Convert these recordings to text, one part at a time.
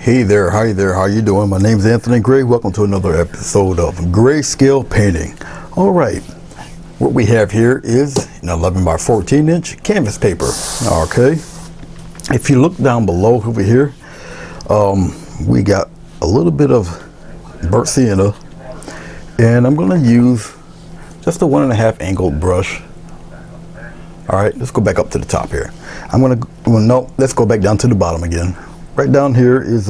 Hey there, hi there, how you doing? My name is Anthony Gray. Welcome to another episode of Grayscale Painting. All right, what we have here is an 11 by 14 inch canvas paper. Okay, if you look down below over here, we got a little bit of burnt sienna, and I'm going to use just a 1.5 angled brush. All right, let's go back up to the top here. Let's go back down to the bottom again. Right down here is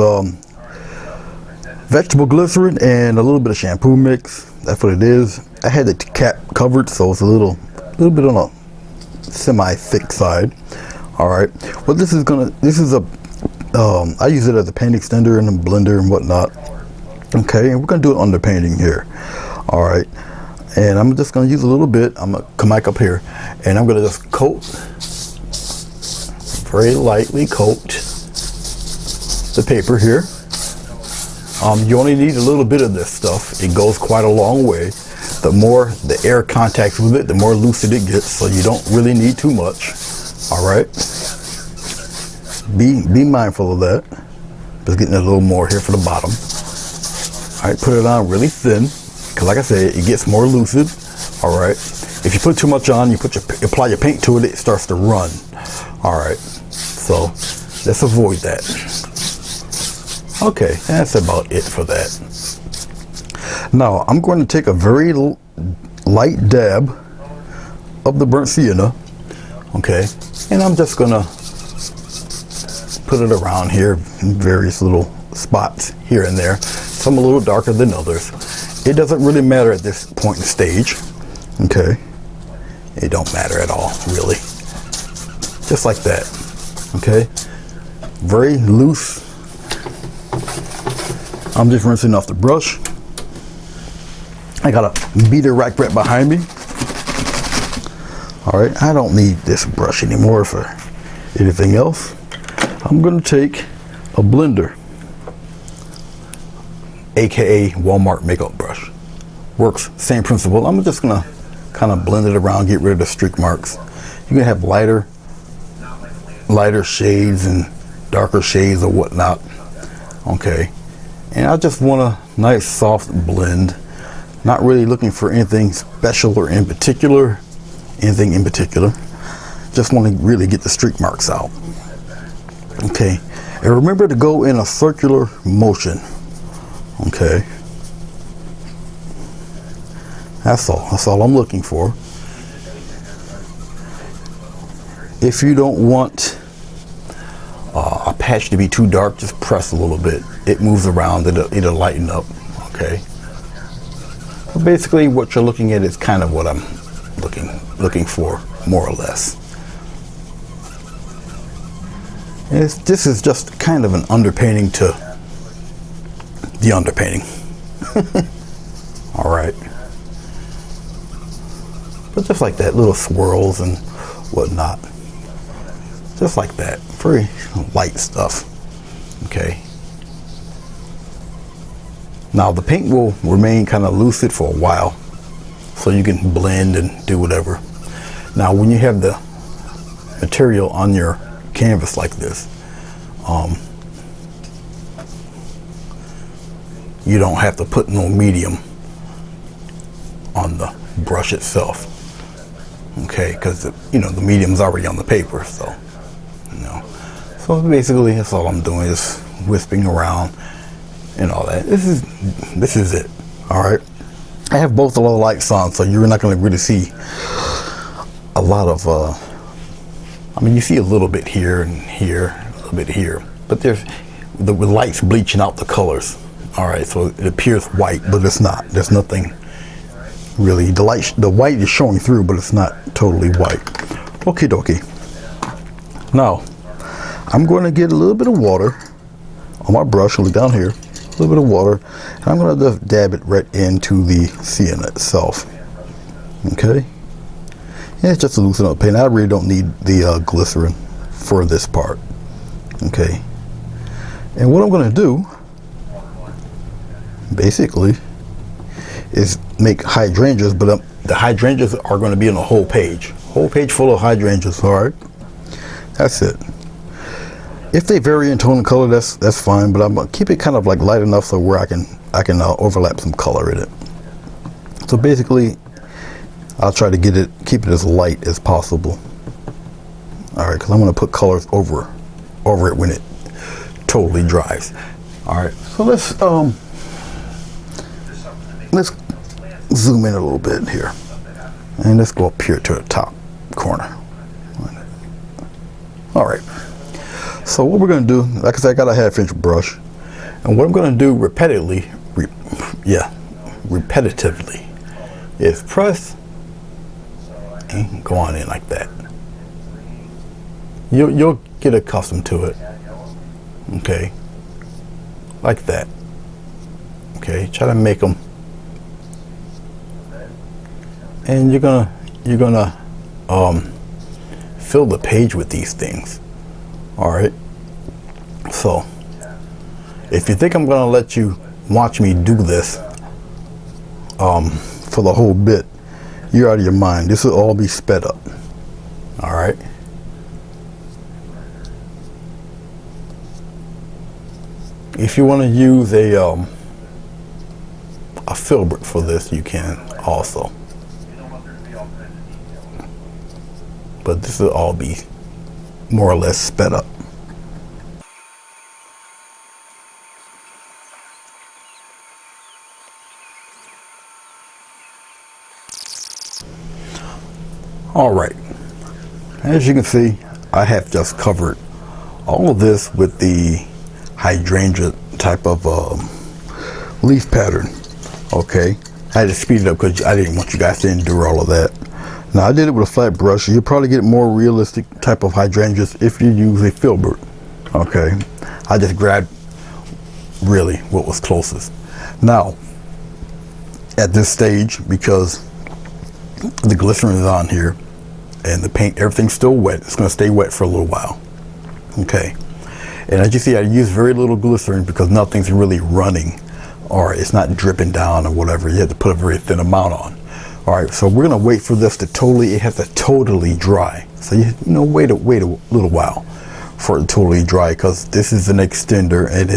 vegetable glycerin and a little bit of shampoo mix. That's what it is. I had the cap covered, so it's a little bit on a semi-thick side. All right. Well, I use it as a paint extender and a blender and whatnot. Okay, and we're gonna do an underpainting here. All right. And I'm just gonna use a little bit. I'm gonna come back up here, and I'm gonna just very lightly coat the paper here. You only need a little bit of this stuff. It goes quite a long way. The more the air contacts with it, the more lucid it gets, so you don't really need too much. All right, be mindful of that. Just getting a little more here for the bottom. All right, put it on really thin, because like I said, it gets more lucid. All right, if you put too much on, you apply your paint to it, it starts to run. All right, so let's avoid that. Okay, that's about it for that. Now, I'm going to take a very light dab of the burnt sienna, okay, and I'm just going to put it around here in various little spots here and there. Some a little darker than others. It doesn't really matter at this point in the stage, okay? It don't matter at all, really. Just like that, okay? Very loose. I'm just rinsing off the brush. I got a beater rack right behind me. All right, I don't need this brush anymore for anything else. I'm gonna take a blender, AKA Walmart makeup brush. Works, same principle. I'm just gonna kind of blend it around, get rid of the streak marks. You're gonna have lighter shades and darker shades or whatnot. Okay. And I just want a nice soft blend. Not really looking for anything special or anything in particular. Just want to really get the streak marks out. Okay, and remember to go in a circular motion. Okay, that's all I'm looking for. If you don't want a patch to be too dark, just press a little bit. It moves around, it'll lighten up. Okay, so basically what you're looking at is kind of what I'm looking for, more or less. And this is just kind of an underpainting to the underpainting. All right, but just like that, little swirls and whatnot. Just like that, very light stuff. Okay. Now the paint will remain kind of lucid for a while, so you can blend and do whatever. Now when you have the material on your canvas like this, you don't have to put no medium on the brush itself. Okay, because the medium's already on the paper, so. So basically, that's all I'm doing is wisping around and all that. This is it. All right. I have both of the lights on, so you're not going to really see a lot of. You see a little bit here and here, a little bit here, but there's the lights bleaching out the colors. All right, so it appears white, but it's not. There's nothing really. The white is showing through, but it's not totally white. Okie dokie. Now, I'm going to get a little bit of water on my brush, look down here, a little bit of water, and I'm going to just dab it right into the sienna itself. Okay, and it's just to loosen up paint. I really don't need the glycerin for this part. Okay, and what I'm going to do basically is make hydrangeas, but the hydrangeas are going to be in a whole page full of hydrangeas. All right, that's it. If they vary in tone and color, that's fine, but I'm gonna keep it kind of like light enough so where I can overlap some color in it. So basically, I'll try to keep it as light as possible. All right, because I'm gonna put colors over it when it totally dries. All right, so let's zoom in a little bit here, and let's go up here to the top corner. All right. So what we're going to do, like I said, I got a 1/2 inch brush, and what I'm going to do repetitively is press and go on in like that. You'll get accustomed to it. Okay, like that. Okay, try to make them, and you're gonna fill the page with these things. All right, so if you think I'm gonna let you watch me do this for the whole bit, you're out of your mind. This will all be sped up. All right, if you want to use a filbert for this, you can also, but this will all be more or less sped up. All right, as you can see, I have just covered all of this with the hydrangea type of leaf pattern. Okay, I had to speed it up because I didn't want you guys to endure all of that. Now I did it with a flat brush. You'll probably get more realistic type of hydrangeas if you use a filbert. Okay, I just grabbed really what was closest. Now at this stage, because the glycerin is on here and the paint, everything's still wet, it's going to stay wet for a little while. Okay, and as you see, I use very little glycerin because nothing's really running, or it's not dripping down or whatever. You have to put a very thin amount on. All right, so we're gonna wait for this to it has to totally dry. So you know, wait a little while for it to totally dry, because this is an extender, and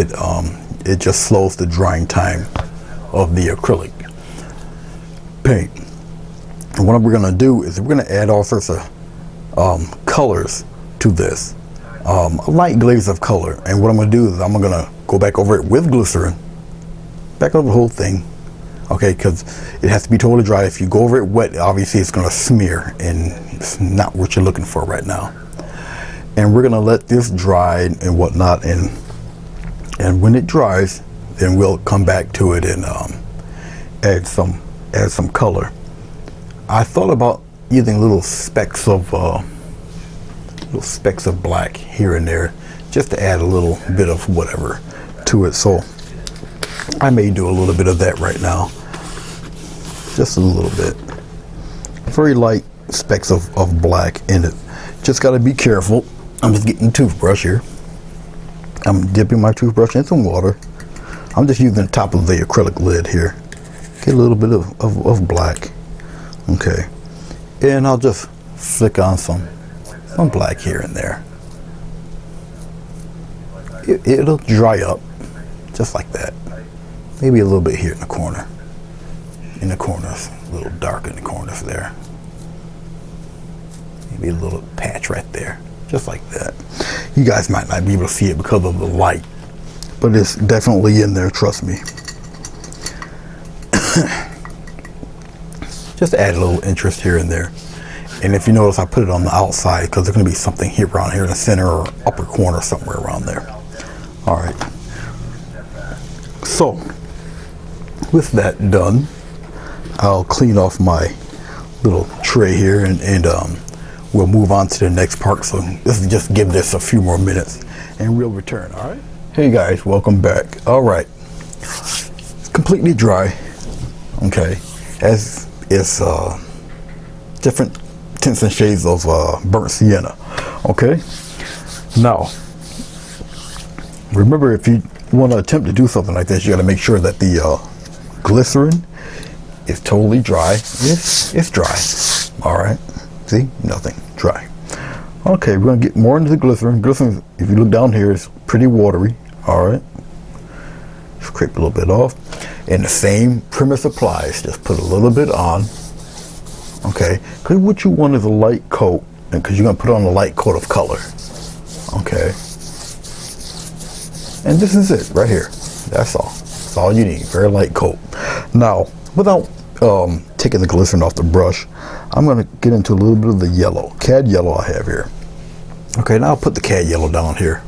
it just slows the drying time of the acrylic paint. And what we're gonna do is we're gonna add all sorts of colors to this, a light glaze of color. And what I'm gonna do is I'm gonna go back over it with glycerin, back over the whole thing. Okay, because it has to be totally dry. If you go over it wet, obviously it's going to smear, and it's not what you're looking for right now. And we're going to let this dry and whatnot, and when it dries, then we'll come back to it and add some color. I thought about using little specks of black here and there, just to add a little bit of whatever to it. So I may do a little bit of that right now, just a little bit, very light specks of black in it. Just got to be careful. I'm just getting a toothbrush here. I'm dipping my toothbrush in some water. I'm just using the top of the acrylic lid here. Get a little bit of black. Okay, and I'll just flick on some black here and there. It'll dry up just like that. Maybe a little bit here in the corner. In the corners, a little dark in the corners there. Maybe a little patch right there, just like that. You guys might not be able to see it because of the light, but it's definitely in there, trust me. Just add a little interest here and there. And if you notice, I put it on the outside because there's going to be something here around here in the center or upper corner, somewhere around there. All right. So with that done, I'll clean off my little tray here, and we'll move on to the next part. So let's just give this a few more minutes and we'll return. All right. Hey guys, welcome back. All right. It's completely dry. Okay. As it's different tints and shades of burnt sienna. Okay. Now, remember, if you want to attempt to do something like this, you got to make sure that the glycerin is totally dry. It's dry. All right. See, nothing, dry. Okay, we're gonna get more into the glycerin. Glycerin, if you look down here, is pretty watery. All right, scrape a little bit off. And the same premise applies. Just put a little bit on. Okay, because what you want is a light coat, and because you're gonna put on a light coat of color. Okay, and this is it right here. That's all. That's all you need. Very light coat. Now, without taking the glycerin off the brush, I'm going to get into a little bit of the yellow, cad yellow I have here. Okay, now I'll put the cad yellow down here.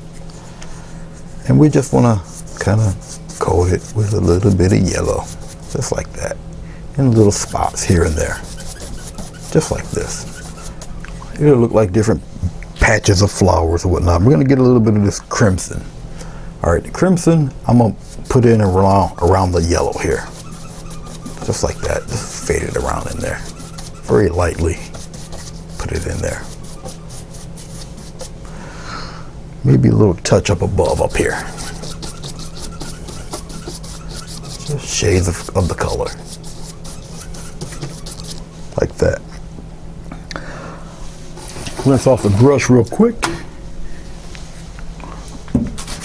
And we just want to kind of coat it with a little bit of yellow, just like that. In little spots here and there, just like this. It'll look like different patches of flowers or whatnot. We're going to get a little bit of this crimson. All right, the crimson, I'm going to put in around the yellow here. Just like that, just fade it around in there. Very lightly, put it in there. Maybe a little touch up above up here. Just shades of the color. Like that. Rinse off the brush real quick.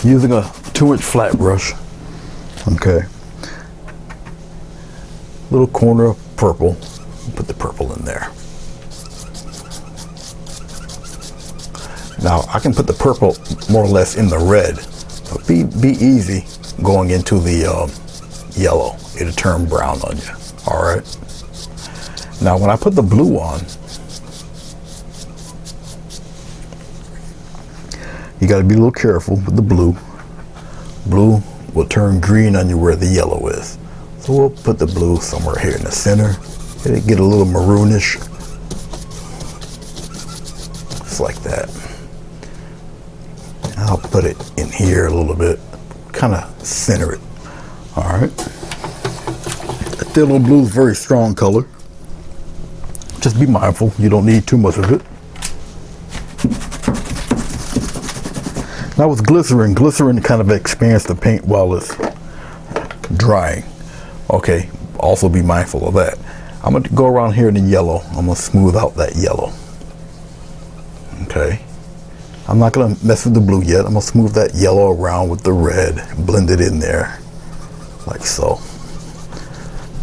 Using a 2-inch flat brush. Okay. Little corner of purple. Put the purple in there. Now I can put the purple more or less in the red, but be easy going into the yellow. It'll turn brown on you. All right. Now when I put the blue on, you got to be a little careful with the blue. Blue will turn green on you where the yellow is. So we'll put the blue somewhere here in the center. It'll get a little maroonish. Just like that. And I'll put it in here a little bit. Kind of center it. All right. That little blue is a very strong color. Just be mindful. You don't need too much of it. Now with glycerin kind of expands the paint while it's drying. Okay, also be mindful of that. I'm going to go around here in the yellow. I'm going to smooth out that yellow. Okay. I'm not going to mess with the blue yet. I'm going to smooth that yellow around with the red. Blend it in there. Like so.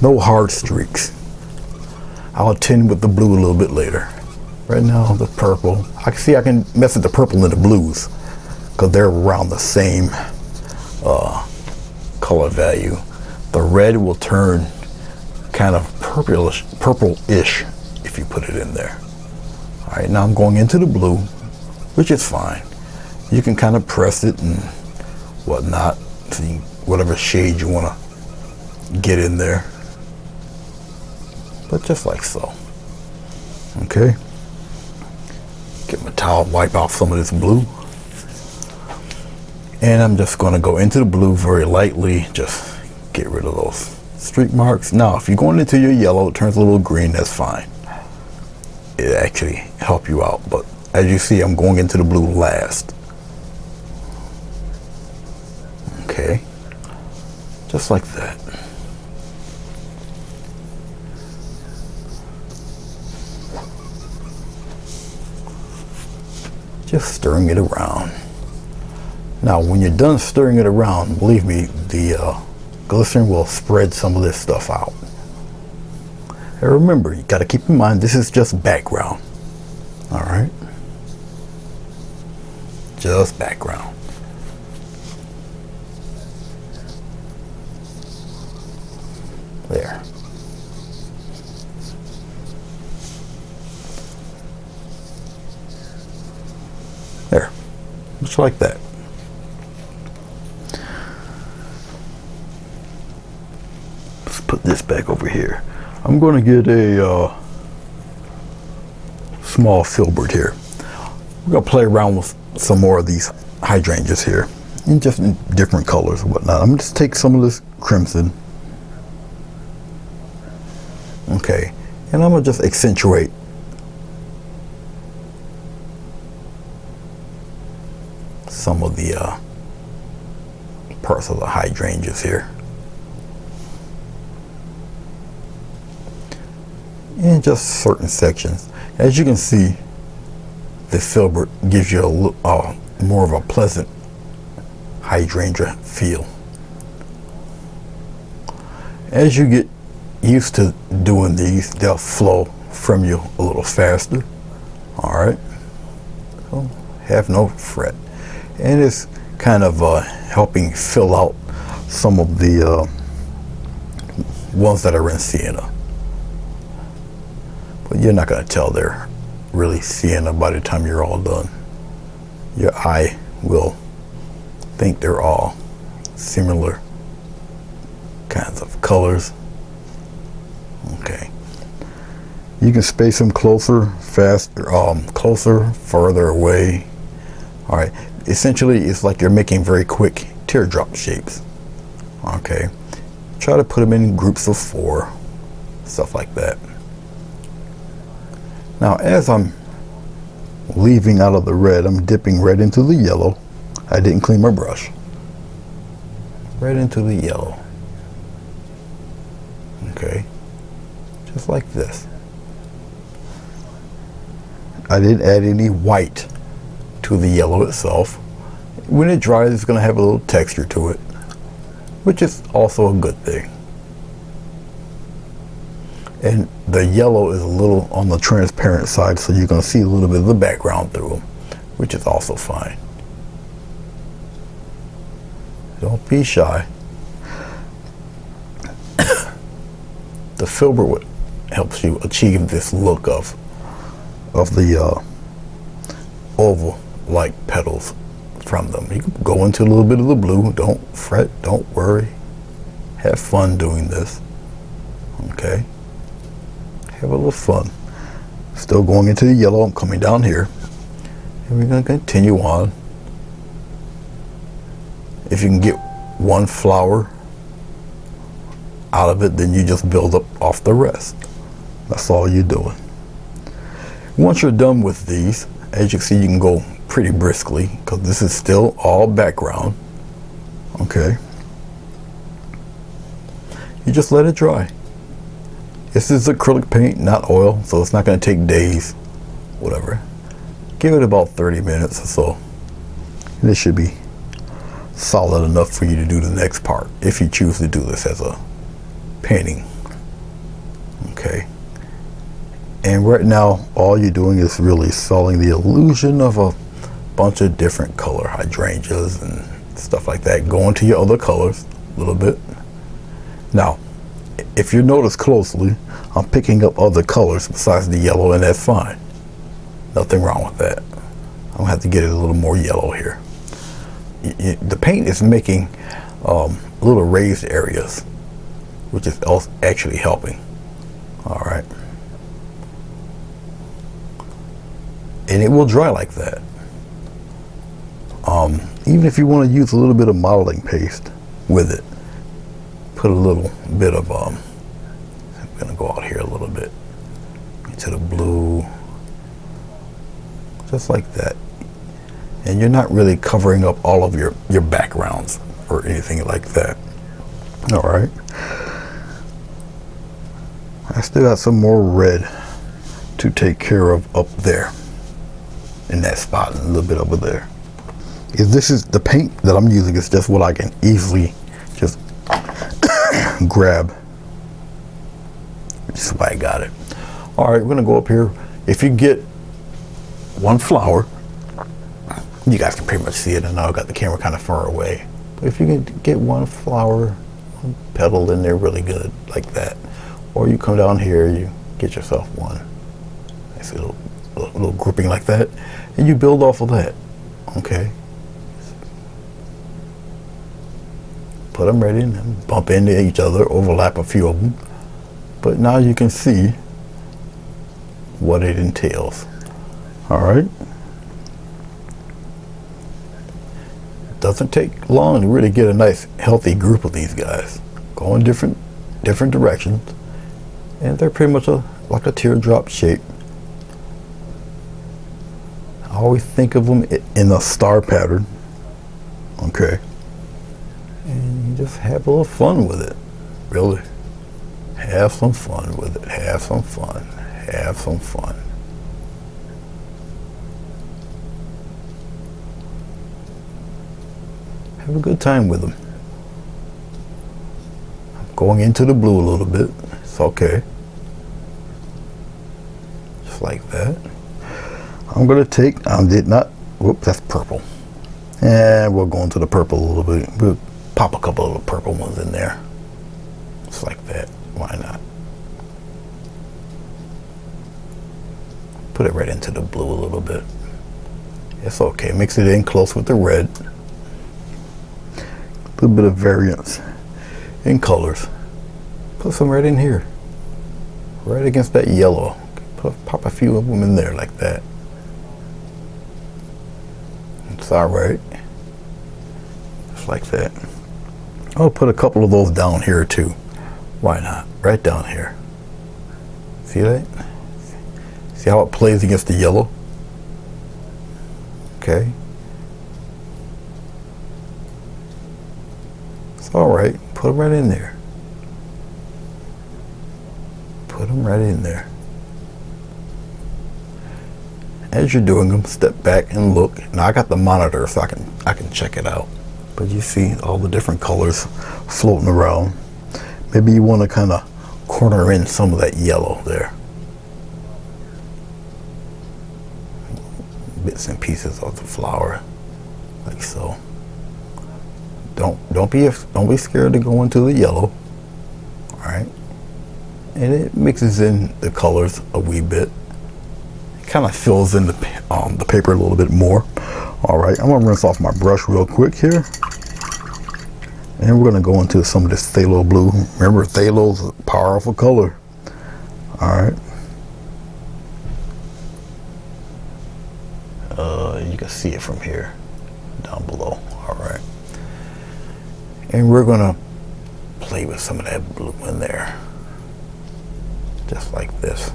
No hard streaks. I'll attend with the blue a little bit later. Right now, the purple. I can mess with the purple and the blues, because they're around the same color value. The red will turn kind of purplish if you put it in there. All right, now I'm going into the blue, which is fine. You can kind of press it and whatnot, see whatever shade you want to get in there. But just like so. Okay. Get my towel, wipe off some of this blue. And I'm just going to go into the blue very lightly, just get rid of those streak marks. Now, if you're going into your yellow, it turns a little green, that's fine. It actually help you out. But as you see, I'm going into the blue last. Okay. Just like that. Just stirring it around. Now, when you're done stirring it around, believe me, the glycerin will spread some of this stuff out. And remember, you got to keep in mind, this is just background. All right? Just background. There. There. Just like that. Put this back over here. I'm going to get a small filbert here. We're going to play around with some more of these hydrangeas here, and just in different colors and whatnot. I'm going to just take some of this crimson. Okay, and I'm going to just accentuate some of the parts of the hydrangeas here. In just certain sections. As you can see, this filbert gives you more of a pleasant hydrangea feel. As you get used to doing these, they'll flow from you a little faster. All right, so have no fret. And it's kind of helping fill out some of the ones that are in sienna. But you're not going to tell they're really sienna by the time you're all done. Your eye will think they're all similar kinds of colors. Okay. You can space them closer, faster, closer, further away. All right. Essentially, it's like you're making very quick teardrop shapes. Okay. Try to put them in groups of 4, stuff like that. Now, as I'm leaving out of the red, I'm dipping right into the yellow. I didn't clean my brush. Right into the yellow. Okay. Just like this. I didn't add any white to the yellow itself. When it dries, it's going to have a little texture to it, which is also a good thing. And the yellow is a little on the transparent side, so you're going to see a little bit of the background through them, which is also fine. Don't be shy. The filbert helps you achieve this look of the oval-like petals from them. You can go into a little bit of the blue. Don't fret. Don't worry. Have fun doing this. Okay. Have a little fun. Still going into the yellow. I'm coming down here. And we're going to continue on. If you can get one flower out of it, then you just build up off the rest. That's all you're doing. Once you're done with these, as you can see, you can go pretty briskly because this is still all background. Okay. You just let it dry. This is acrylic paint, not oil, so it's not going to take days, whatever. Give it about 30 minutes or so. And it should be solid enough for you to do the next part if you choose to do this as a painting. Okay. And right now, all you're doing is really selling the illusion of a bunch of different color hydrangeas and stuff like that. Go into your other colors a little bit. Now, if you notice closely, I'm picking up other colors besides the yellow, and that's fine. Nothing wrong with that. I'm gonna have to get it a little more yellow here. The paint is making little raised areas, which is actually helping. All right. And it will dry like that. Even if you want to use a little bit of modeling paste with it, put a little bit of, I'm going to go out here a little bit into the blue, just like that. And you're not really covering up all of your backgrounds or anything like that. All right. I still got some more red to take care of up there in that spot and a little bit over there. If this is the paint that I'm using, is just what I can easily just grab, which is why I got it. All right, we're gonna go up here. If you get one flower, you guys can pretty much see it. I know I got the camera kind of far away, but if you can get one flower, one petal in there really good like that, or you come down here, you get yourself one nice little grouping like that, and you build off of that. Okay. Put them right in and bump into each other, overlap a few of them. But now you can see what it entails. All right. Doesn't take long to really get a nice healthy group of these guys. Go in different directions. And they're pretty much like a teardrop shape. I always think of them in a star pattern. Okay. And you just have a little fun with it. Really. Have some fun with it. Have some fun. Have some fun. Have a good time with them. I'm going into the blue a little bit. It's okay. Just like that. I'm gonna take, whoops, that's purple. And we'll go into the purple a little bit. We'll pop a couple of the purple ones in there. Just like that. Why not? Put it right into the blue a little bit. It's okay. Mix it in close with the red. A little bit of variance in colors. Put some right in here. Right against that yellow. Pop a few of them in there like that. It's alright. Just like that. I'll put a couple of those down here too. Why not? Right down here. See that? See how it plays against the yellow? Okay. It's alright. Put them right in there. Put them right in there. As you're doing them, step back and look. Now I got the monitor so I can check it out. But you see all the different colors floating around. Maybe you want to kind of corner in some of that yellow there. Bits and pieces of the flower, like so. Don't be scared to go into the yellow. All right, and it mixes in the colors a wee bit. Kind of fills in the paper a little bit more. All right, I'm gonna rinse off my brush real quick here, and we're gonna go into some of this phthalo blue. Remember, phthalo's a powerful color. All right, you can see it from here down below. All right, and we're gonna play with some of that blue in there, just like this.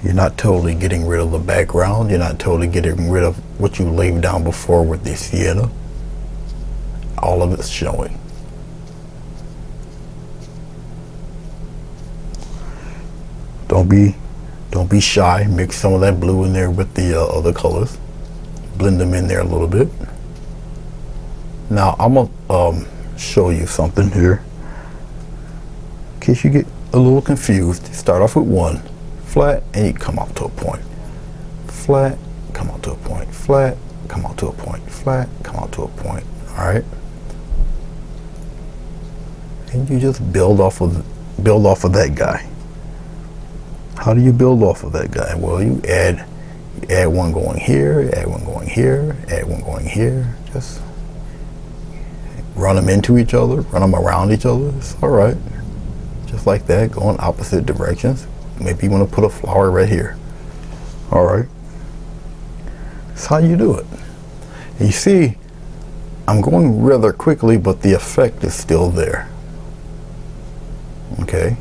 You're not totally getting rid of the background. You're not totally getting rid of what you laid down before with the sienna. All of it's showing. Don't be shy. Mix some of that blue in there with the other colors. Blend them in there a little bit. Now I'm gonna show you something here. In case you get a little confused, start off with one. Flat, and you come out to a point. Flat, come out to a point. Flat, come out to a point. Flat, come out to a point. All right, and you just build off of that guy. How do you build off of that guy? Well, you add one going here, add one going here, add one going here. Just run them into each other, run them around each other. It's all right, just like that, going opposite directions. Maybe you want to put a flower right here. All right. That's how you do it. And you see, I'm going rather quickly, but the effect is still there. Okay.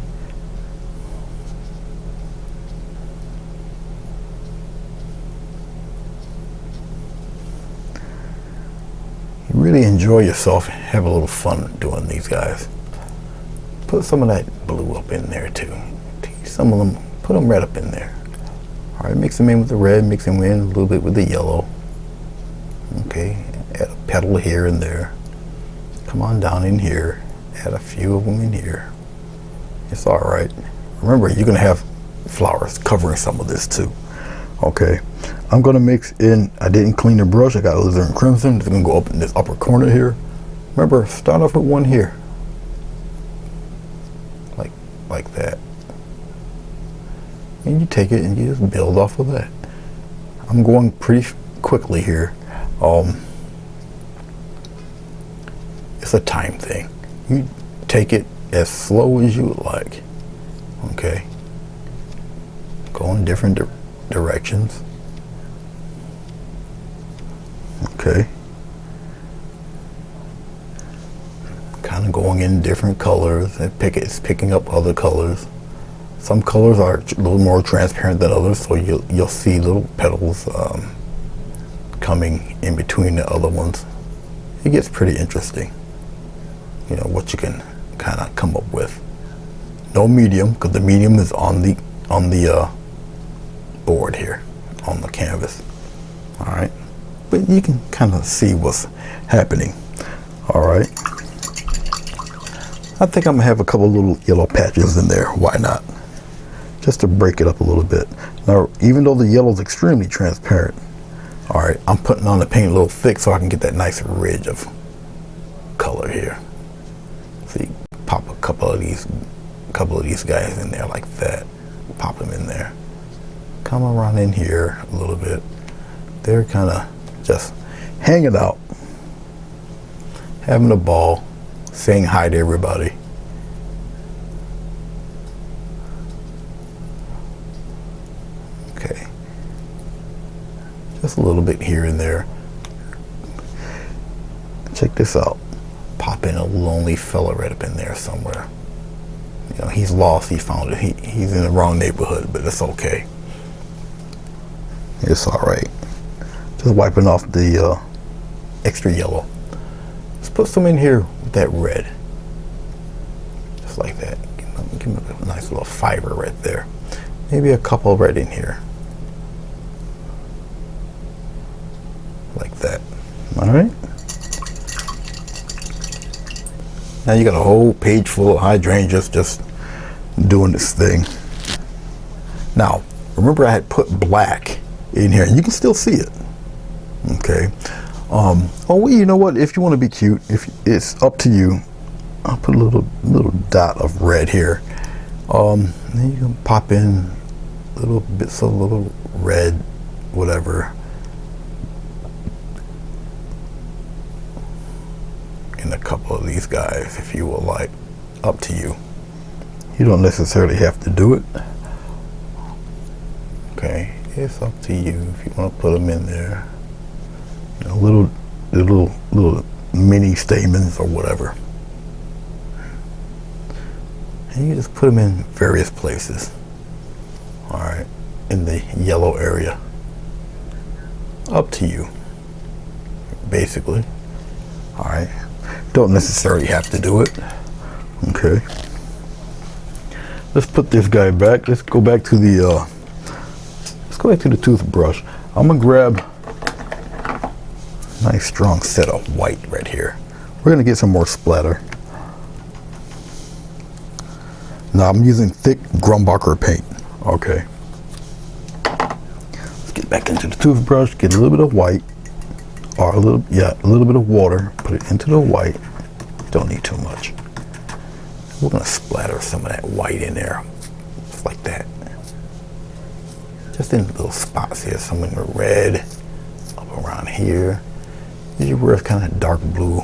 You really enjoy yourself, have a little fun doing these guys. Put some of that blue up in there too. Some of them, put them right up in there. All right, mix them in with the red, mix them in a little bit with the yellow. Okay, add a petal here and there. Come on down in here, add a few of them in here. It's all right. Remember, you're gonna have flowers covering some of this too. Okay, I'm gonna mix in, I didn't clean the brush, I got alizarin crimson. It's gonna go up in this upper corner here. Remember, start off with one here. Like that. And you take it and you just build off of that. I'm going pretty quickly here. It's a time thing. You take it as slow as you would like. Okay. Go in different directions. Okay. Kind of going in different colors, and it's picking up other colors. Some colors are a little more transparent than others, so you'll see little petals coming in between the other ones. It gets pretty interesting. You know what you can kind of come up with. No medium, because the medium is on the board here on the canvas. All right, but you can kind of see what's happening. All right, I think I'm gonna have a couple little yellow patches in there. Why not? Just to break it up a little bit. Now, even though the yellow is extremely transparent, all right, I'm putting on the paint a little thick so I can get that nice ridge of color here. See, pop a couple of these guys in there like that. Pop them in there. Come around in here a little bit. They're kind of just hanging out, having a ball, saying hi to everybody. Okay. Just a little bit here and there. Check this out. Pop in a lonely fella right up in there somewhere. You know, he's lost, he found it. He's in the wrong neighborhood, but it's okay. It's all right. Just wiping off the extra yellow. Let's put some in here with that red. Just like that. Give him a nice little fiber right there. Maybe a couple right in here. Like that. All right. Now you got a whole page full of hydrangeas just doing this thing. Now, remember I had put black in here, and you can still see it. Okay. Oh, well, you know what? If you want to be cute, if it's up to you, I'll put a little dot of red here. Then you can pop in little bits of little red, whatever. In a couple of these guys, if you would like. Up to you. You don't necessarily have to do it. Okay, it's up to you if you want to put them in there. You know, little mini stamens or whatever. And you just put them in various places. All right, in the yellow area. Up to you, basically. All right. Don't necessarily have to do it. Okay. Let's put this guy back. Let's go back to the toothbrush. I'm gonna grab a nice strong set of white right here. We're gonna get some more splatter. Now I'm using thick Grumbacher paint. Okay. Let's get back into the toothbrush, get a little bit of white. Or a little bit of water, put it into the white. Don't need too much. We're gonna splatter some of that white in there, just like that. Just in little spots here, some in the red, up around here. Usually where it's kind of dark blue.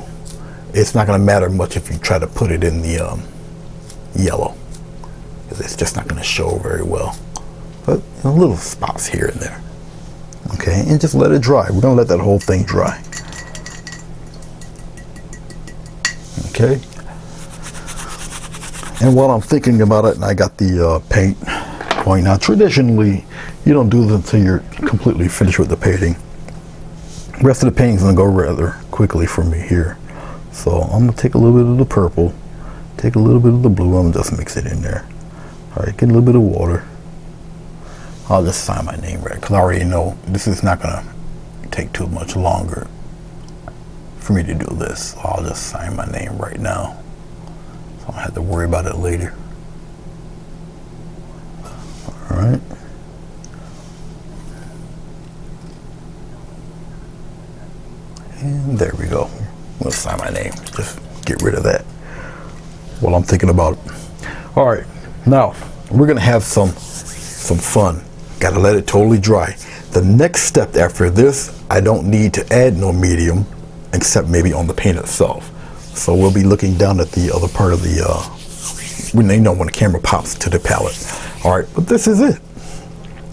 It's not gonna matter much if you try to put it in the yellow, because it's just not gonna show very well. But you know, little spots here and there. Okay, and just let it dry. We're gonna let that whole thing dry. Okay. And while I'm thinking about it, and I got the paint going. Now, traditionally, you don't do this until you're completely finished with the painting. The rest of the painting's gonna go rather quickly for me here. So I'm gonna take a little bit of the purple, take a little bit of the blue, and just mix it in there. All right, get a little bit of water. I'll just sign my name right, because I already know this is not gonna take too much longer for me to do this. So I'll just sign my name right now, so I don't have to worry about it later. All right. And there we go. We'll sign my name. Just get rid of that while I'm thinking about it. All right, now we're gonna have some fun. Gotta let it totally dry. The next step after this, I don't need to add no medium, except maybe on the paint itself. So we'll be looking down at the other part of the, when the camera pops to the palette. All right, but this is it.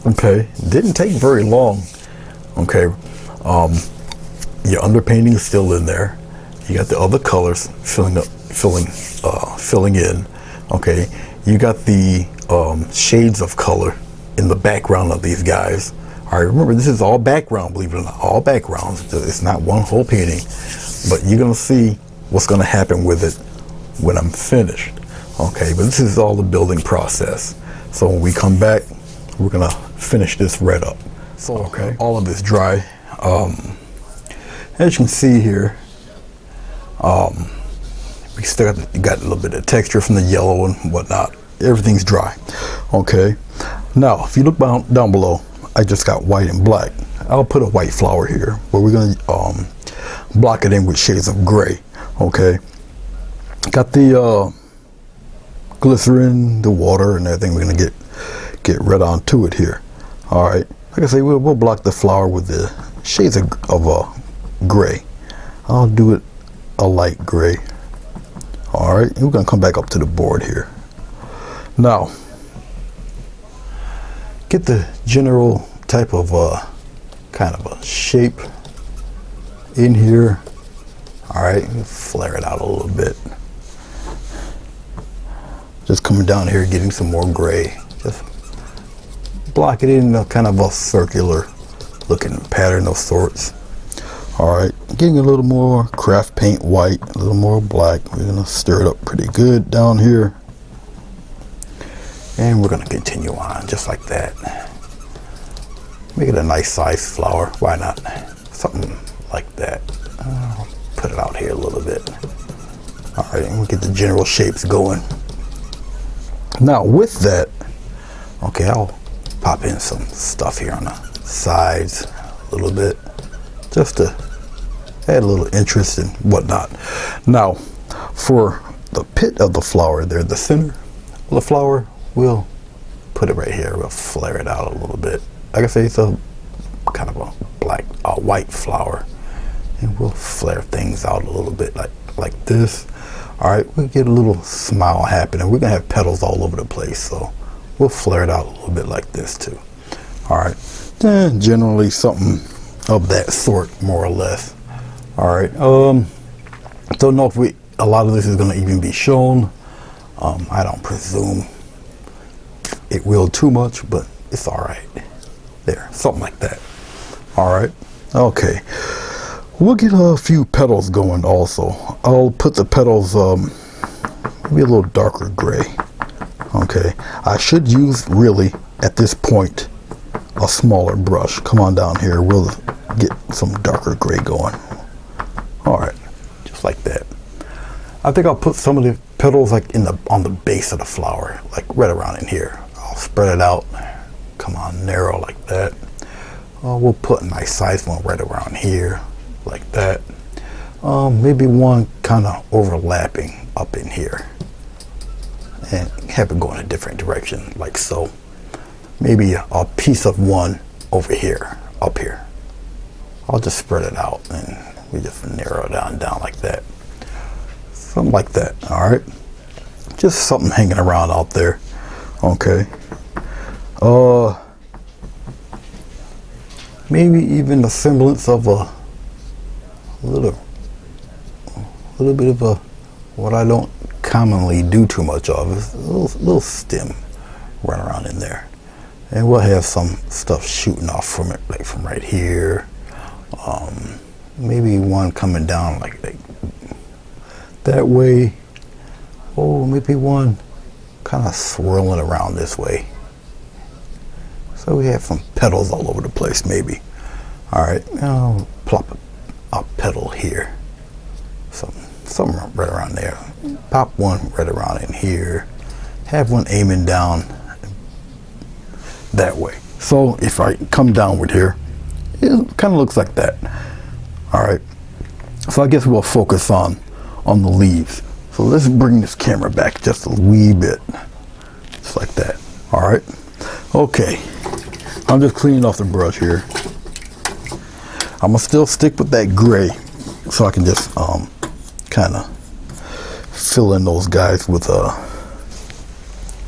Okay, didn't take very long. Okay, your underpainting is still in there. You got the other colors filling in. Okay, you got the shades of color in the background of these guys. All right, remember this is all background, believe it or not, all backgrounds. It's not one whole painting, but you're gonna see what's gonna happen with it when I'm finished. Okay, but this is all the building process. So when we come back, we're gonna finish this red up. So okay, all of it's dry. As you can see here, we still got a little bit of texture from the yellow and whatnot. Everything's dry. Okay, now if you look down below, I just got white and black. I'll put a white flower here, but we're gonna block it in with shades of gray. Okay, got the glycerin, the water, and everything. We're gonna get right onto it here. All right, like I say, we'll block the flower with the shades of gray. I'll do it a light gray. All right, we're gonna come back up to the board here. Now, get the general type of kind of a shape in here. All right, flare it out a little bit. Just coming down here, getting some more gray. Just block it in a kind of a circular looking pattern of sorts. All right, getting a little more craft paint white, a little more black. We're gonna stir it up pretty good down here. And we're gonna continue on just like that. Make it a nice size flower, why not? Something like that. Put it out here a little bit. All right, and we'll get the general shapes going. Now with that, okay, I'll pop in some stuff here on the sides a little bit, just to add a little interest and whatnot. Now, for the pit of the flower there, the center of the flower, we'll put it right here. We'll flare it out a little bit. Like I say, it's a kind of a white flower, and we'll flare things out a little bit like this. All right, we'll get a little smile happening. We're gonna have petals all over the place, so we'll flare it out a little bit like this too. All right, then generally something of that sort, more or less. All right, don't know if a lot of this is gonna even be shown. I don't presume it will too much, but it's all right. There, something like that. All right, okay. We'll get a few petals going also. I'll put the petals maybe a little darker gray. Okay, I should use really at this point a smaller brush. Come on down here, we'll get some darker gray going. All right, just like that. I think I'll put some of the petals like on the base of the flower, like right around in here. I'll spread it out, come on, narrow like that. We'll put a nice size one right around here, like that. Maybe one kind of overlapping up in here, and have it go in a different direction, like so. Maybe a piece of one over here, up here. I'll just spread it out and we just narrow it down like that. Something like that, all right? Just something hanging around out there, okay? Maybe even a semblance of a little bit of a, what I don't commonly do too much of, is a little stem run around in there. And we'll have some stuff shooting off from it, like from right here. Maybe one coming down like that way. Oh, maybe one kind of swirling around this way. So we have some petals all over the place, maybe. All right, I'll plop a petal here. Something right around there. Pop one right around in here. Have one aiming down that way. So if I come downward here, it kind of looks like that. All right. So I guess we'll focus on the leaves. So let's bring this camera back just a wee bit, just like that. All right. Okay. I'm just cleaning off the brush here. I'm gonna still stick with that gray, so I can just kind of fill in those guys with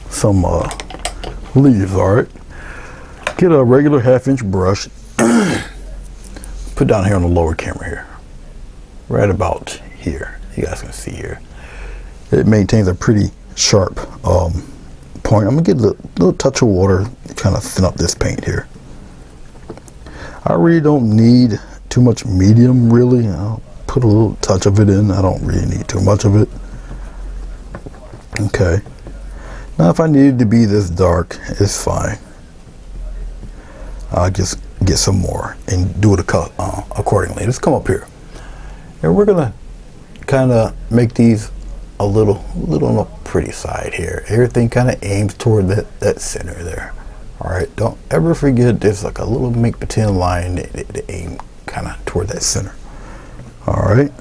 some leaves. All right. Get a regular 1/2-inch brush. Put down here on the lower camera here, right about here. You guys can see here. It maintains a pretty sharp point. I'm gonna get a little touch of water, kind of thin up this paint here. I really don't need too much medium, really. I'll put a little touch of it in. I don't really need too much of it. Okay. Now if I needed to be this dark, it's fine. I'll just get some more and do it accordingly. Let's come up here. And we're gonna kind of make these a little on the pretty side here. Everything kind of aims toward that center there. All right, don't ever forget there's like a little make pretend line to aim kind of toward that center. All right.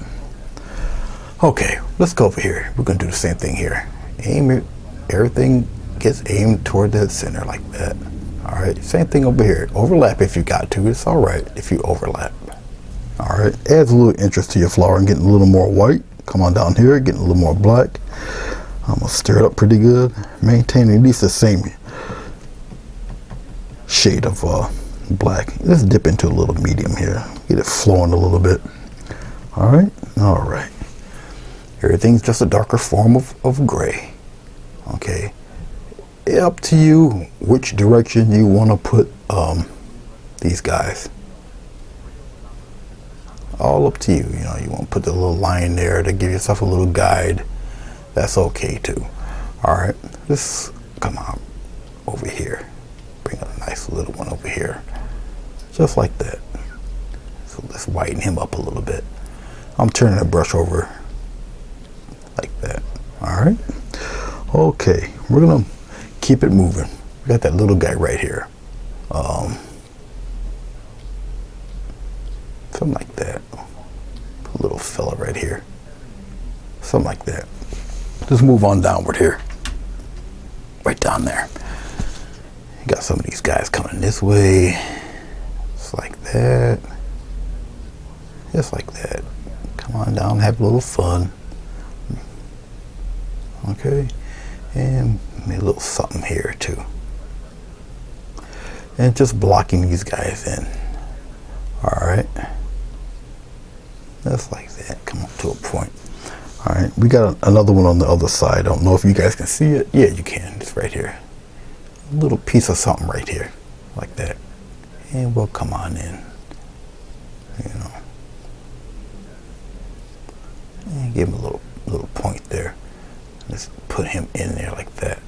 Okay, let's go over here. We're gonna do the same thing here. Aim it, everything gets aimed toward that center like that. All right, same thing over here. Overlap if you got to. It's all right if you overlap. All right, adds a little interest to your flower and getting a little more white. Come on down here, getting a little more black. I'm gonna stir it up pretty good, maintaining at least the same shade of black. Let's dip into a little medium here, get it flowing a little bit. All right, all right. Everything's just a darker form of gray. Okay, up to you which direction you want to put these guys. All up to you. You know, you want to put the little line there to give yourself a little guide. That's okay too. All right, let's come on over here. Bring a nice little one over here, just like that. So let's whiten him up a little bit. I'm turning the brush over like that. All right. Okay, we're gonna keep it moving. We got that little guy right here. Something like that. A little fella right here. Something like that. Just move on downward here. Right down there. You got some of these guys coming this way. Just like that. Just like that. Come on down, have a little fun. Okay. And maybe a little something here too. And just blocking these guys in. All right. Just like that. Come up to a point. All right. We got another one on the other side. I don't know if you guys can see it. Yeah, you can. It's right here. A little piece of something right here. Like that. And we'll come on in. You know. And give him a little point there. Let's put him in there like that.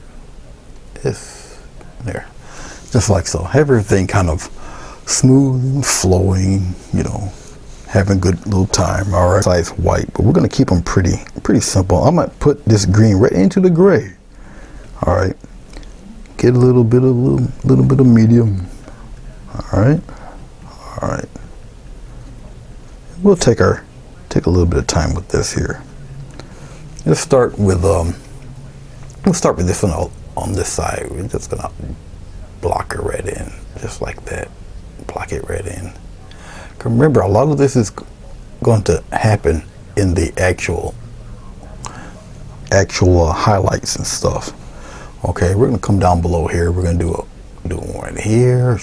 This there. Just like so. Have everything kind of smooth and flowing, you know, having a good little time. All right, size white, but we're gonna keep them pretty simple. I might put this green right into the gray. All right, get a little bit of medium. All right, all right. We'll take a little bit of time with this here. Let's start with this one on this side. We're just gonna block it right in, just like that. Block it right in. Remember, a lot of this is going to happen in the actual highlights and stuff. Okay, we're gonna come down below here. We're gonna do one right here,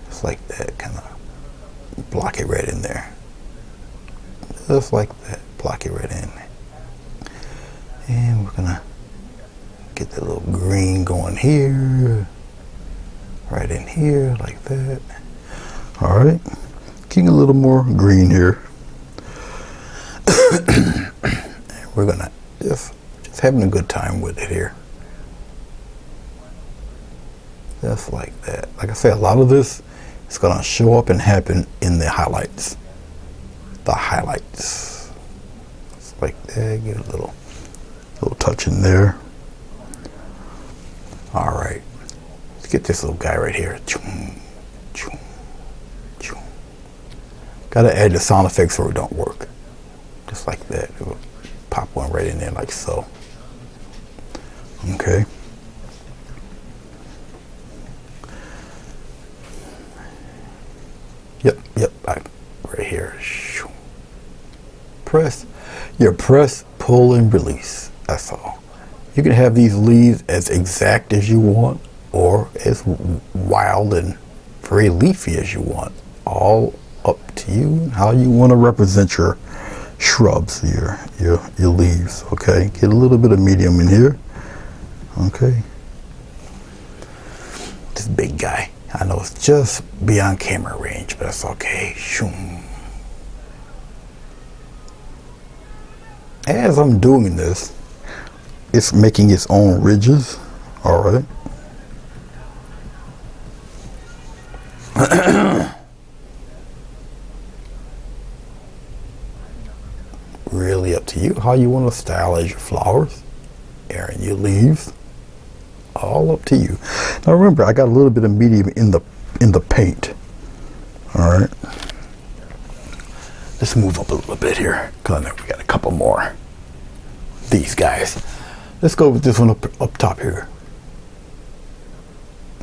just like that. Kind of block it right in there, just like that. Block it right in, and we're gonna get that little green going here, right in here, like that. All right, getting a little more green here. We're gonna just having a good time with it here. Just like that. Like I said, a lot of this is gonna show up and happen in the highlights. The highlights. Just like that. Get a little touch in there. All right. Let's get this little guy right here. Gotta add the sound effects or it don't work. Just like that. It will pop one right in there like so. Okay. Yep, right here. Press, pull, and release. That's all. You can have these leaves as exact as you want or as wild and very leafy as you want. All up to you, how you want to represent your shrubs, your leaves. Okay, get a little bit of medium in here. Okay, this big guy, I know it's just beyond camera range, but that's okay. Shoom. As I'm doing this, it's making its own ridges. All right, Really up to you how you want to stylize your flowers and your leaves. All up to you. Now remember, I got a little bit of medium in the paint. All right. Let's move up a little bit here, because I know we got a couple more. These guys. Let's go with this one up top here.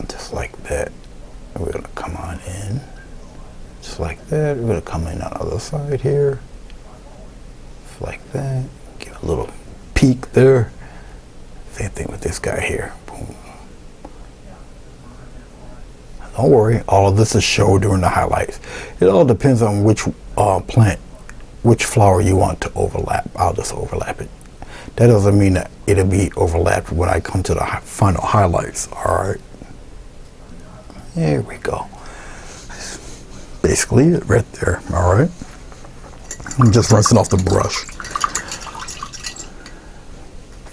Just like that. We're gonna come on in. Just like that. We're gonna come in on the other side here. Just like that. Give a little peek there. Same thing with this guy here. Boom. Don't worry, all of this is shown during the highlights. It all depends on which plant, which flower you want to overlap. I'll just overlap it. That doesn't mean that it'll be overlapped when I come to the final highlights. All right. There we go. Basically it right there. All right. I'm just rinsing off the brush.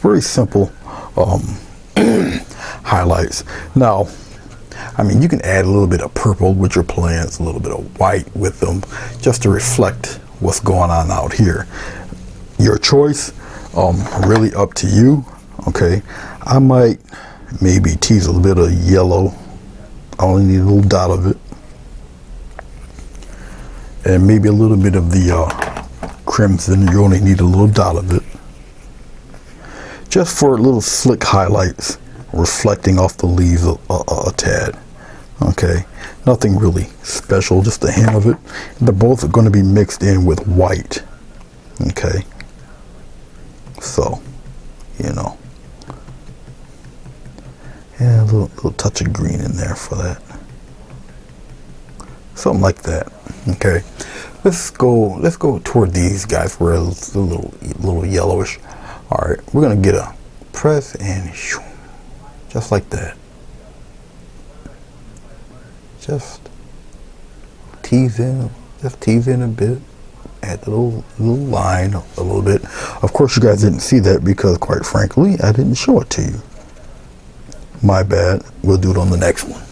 Very simple highlights. Now, I mean, you can add a little bit of purple with your plants, a little bit of white with them, just to reflect what's going on out here. Your choice, really up to you. Okay, I might maybe tease a little bit of yellow. I only need a little dot of it, and maybe a little bit of the crimson. You only need a little dot of it, just for little slick highlights, reflecting off the leaves a tad. Okay, nothing really special, just a hint of it. They're both going to be mixed in with white. Okay, so you know, yeah, a little touch of green in there for that, something like that. Okay, let's go toward these guys where it's a little yellowish. All right, we're gonna get a press and shoo, just like that. Just tease in a bit. Add the little line a little bit. Of course, you guys didn't see that because, quite frankly, I didn't show it to you. My bad. We'll do it on the next one.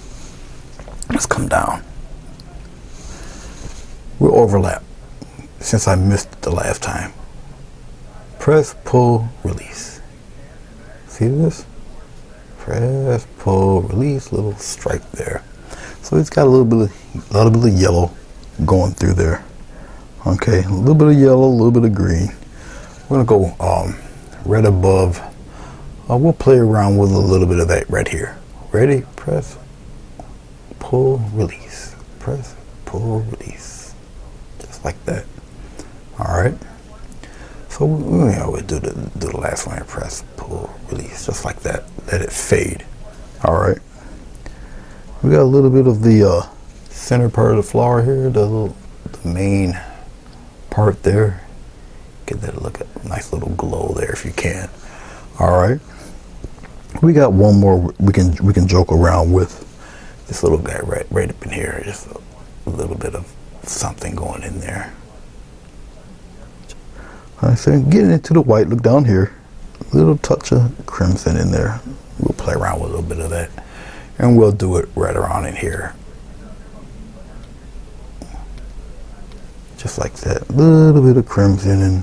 Let's come down. We'll overlap since I missed it the last time. Press, pull, release. See this? Press, pull, release. Little stripe there. So it's got a little bit of yellow going through there. Okay, a little bit of yellow, a little bit of green. We're gonna go right above. We'll play around with a little bit of that right here. Ready? Press, pull, release. Press, pull, release. Just like that. All right. So we always do the last one. Press, pull, release. Just like that. Let it fade. All right. We got a little bit of the center part of the flower here, the main part there. Get that look, a nice little glow there if you can. All right. We got one more we can joke around with. This little guy right up in here, just a little bit of something going in there. All right, so getting into the white, look down here, a little touch of crimson in there. We'll play around with a little bit of that. And we'll do it right around in here. Just like that. A little bit of crimson and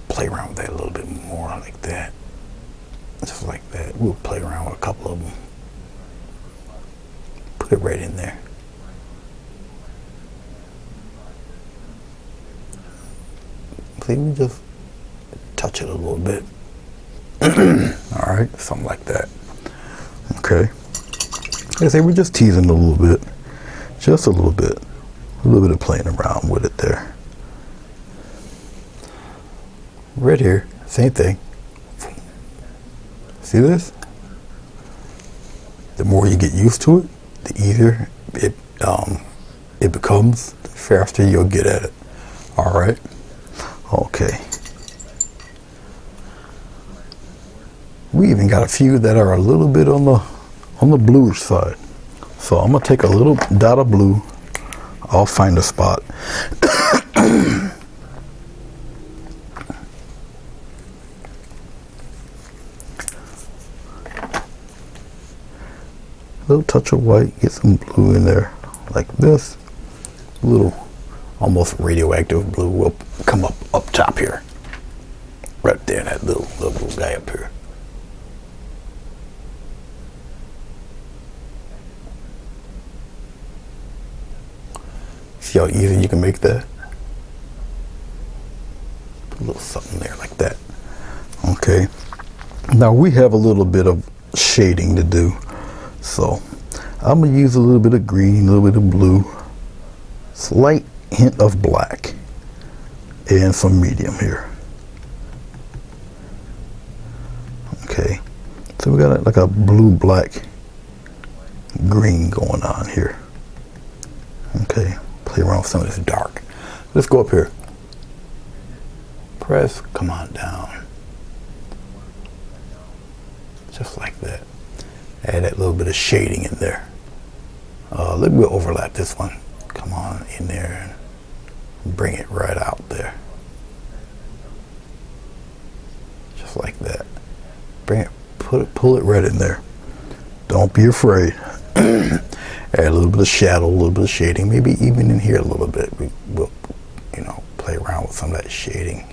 play around with that a little bit more like that. Just like that. We'll play around with a couple of them. Put it right in there. See, we just touch it a little bit. All right, something like that. Okay. Like I say, we're just teasing a little bit, just a little bit of playing around with it there. Right here, same thing. See this? The more you get used to it, the easier it becomes. The faster you'll get at it. All right. Okay. We even got a few that are a little bit on the bluish side. So I'm gonna take a little dot of blue. I'll find a spot. little touch of white, get some blue in there like this. A little almost radioactive blue will come up top here. Right there, that little guy up here. See how easy you can make that? Put a little something there like that. Okay. Now we have a little bit of shading to do. So I'm gonna use a little bit of green, a little bit of blue, slight hint of black, and some medium here. Okay. So we got like a blue, black, green going on here. Okay. Play around with some of this dark. Let's go up here. Press, come on down. Just like that. Add that little bit of shading in there. Let me overlap this one. Come on in there and bring it right out there. Just like that. Bring it, pull it right in there. Don't be afraid. Add a little bit of shadow, a little bit of shading, maybe even in here a little bit. We'll, play around with some of that shading.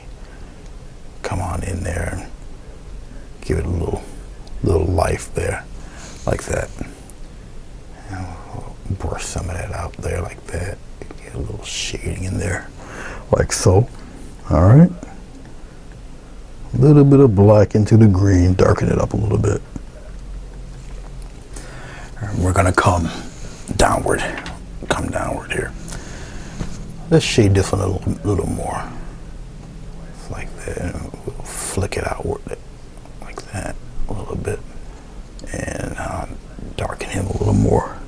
Come on in there and give it a little life there, like that. And we'll brush some of that out there like that. Get a little shading in there, like so. All right. A little bit of black into the green, darken it up a little bit. And we're gonna come downward here. Let's shade this one a little more. It's like that. And we'll flick it outward like that a little bit, and darken him a little more.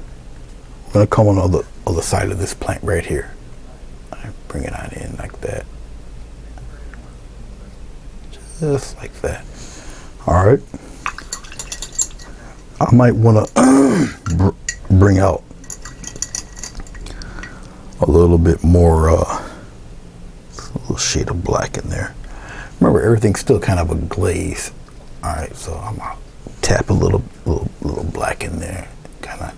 I'm gonna come on the other side of this plant right here. Bring it on in like that, just like that. All right. I might want to bring out a little bit more, a little shade of black in there. Remember, everything's still kind of a glaze. All right, so I'm gonna tap a little black in there, kind of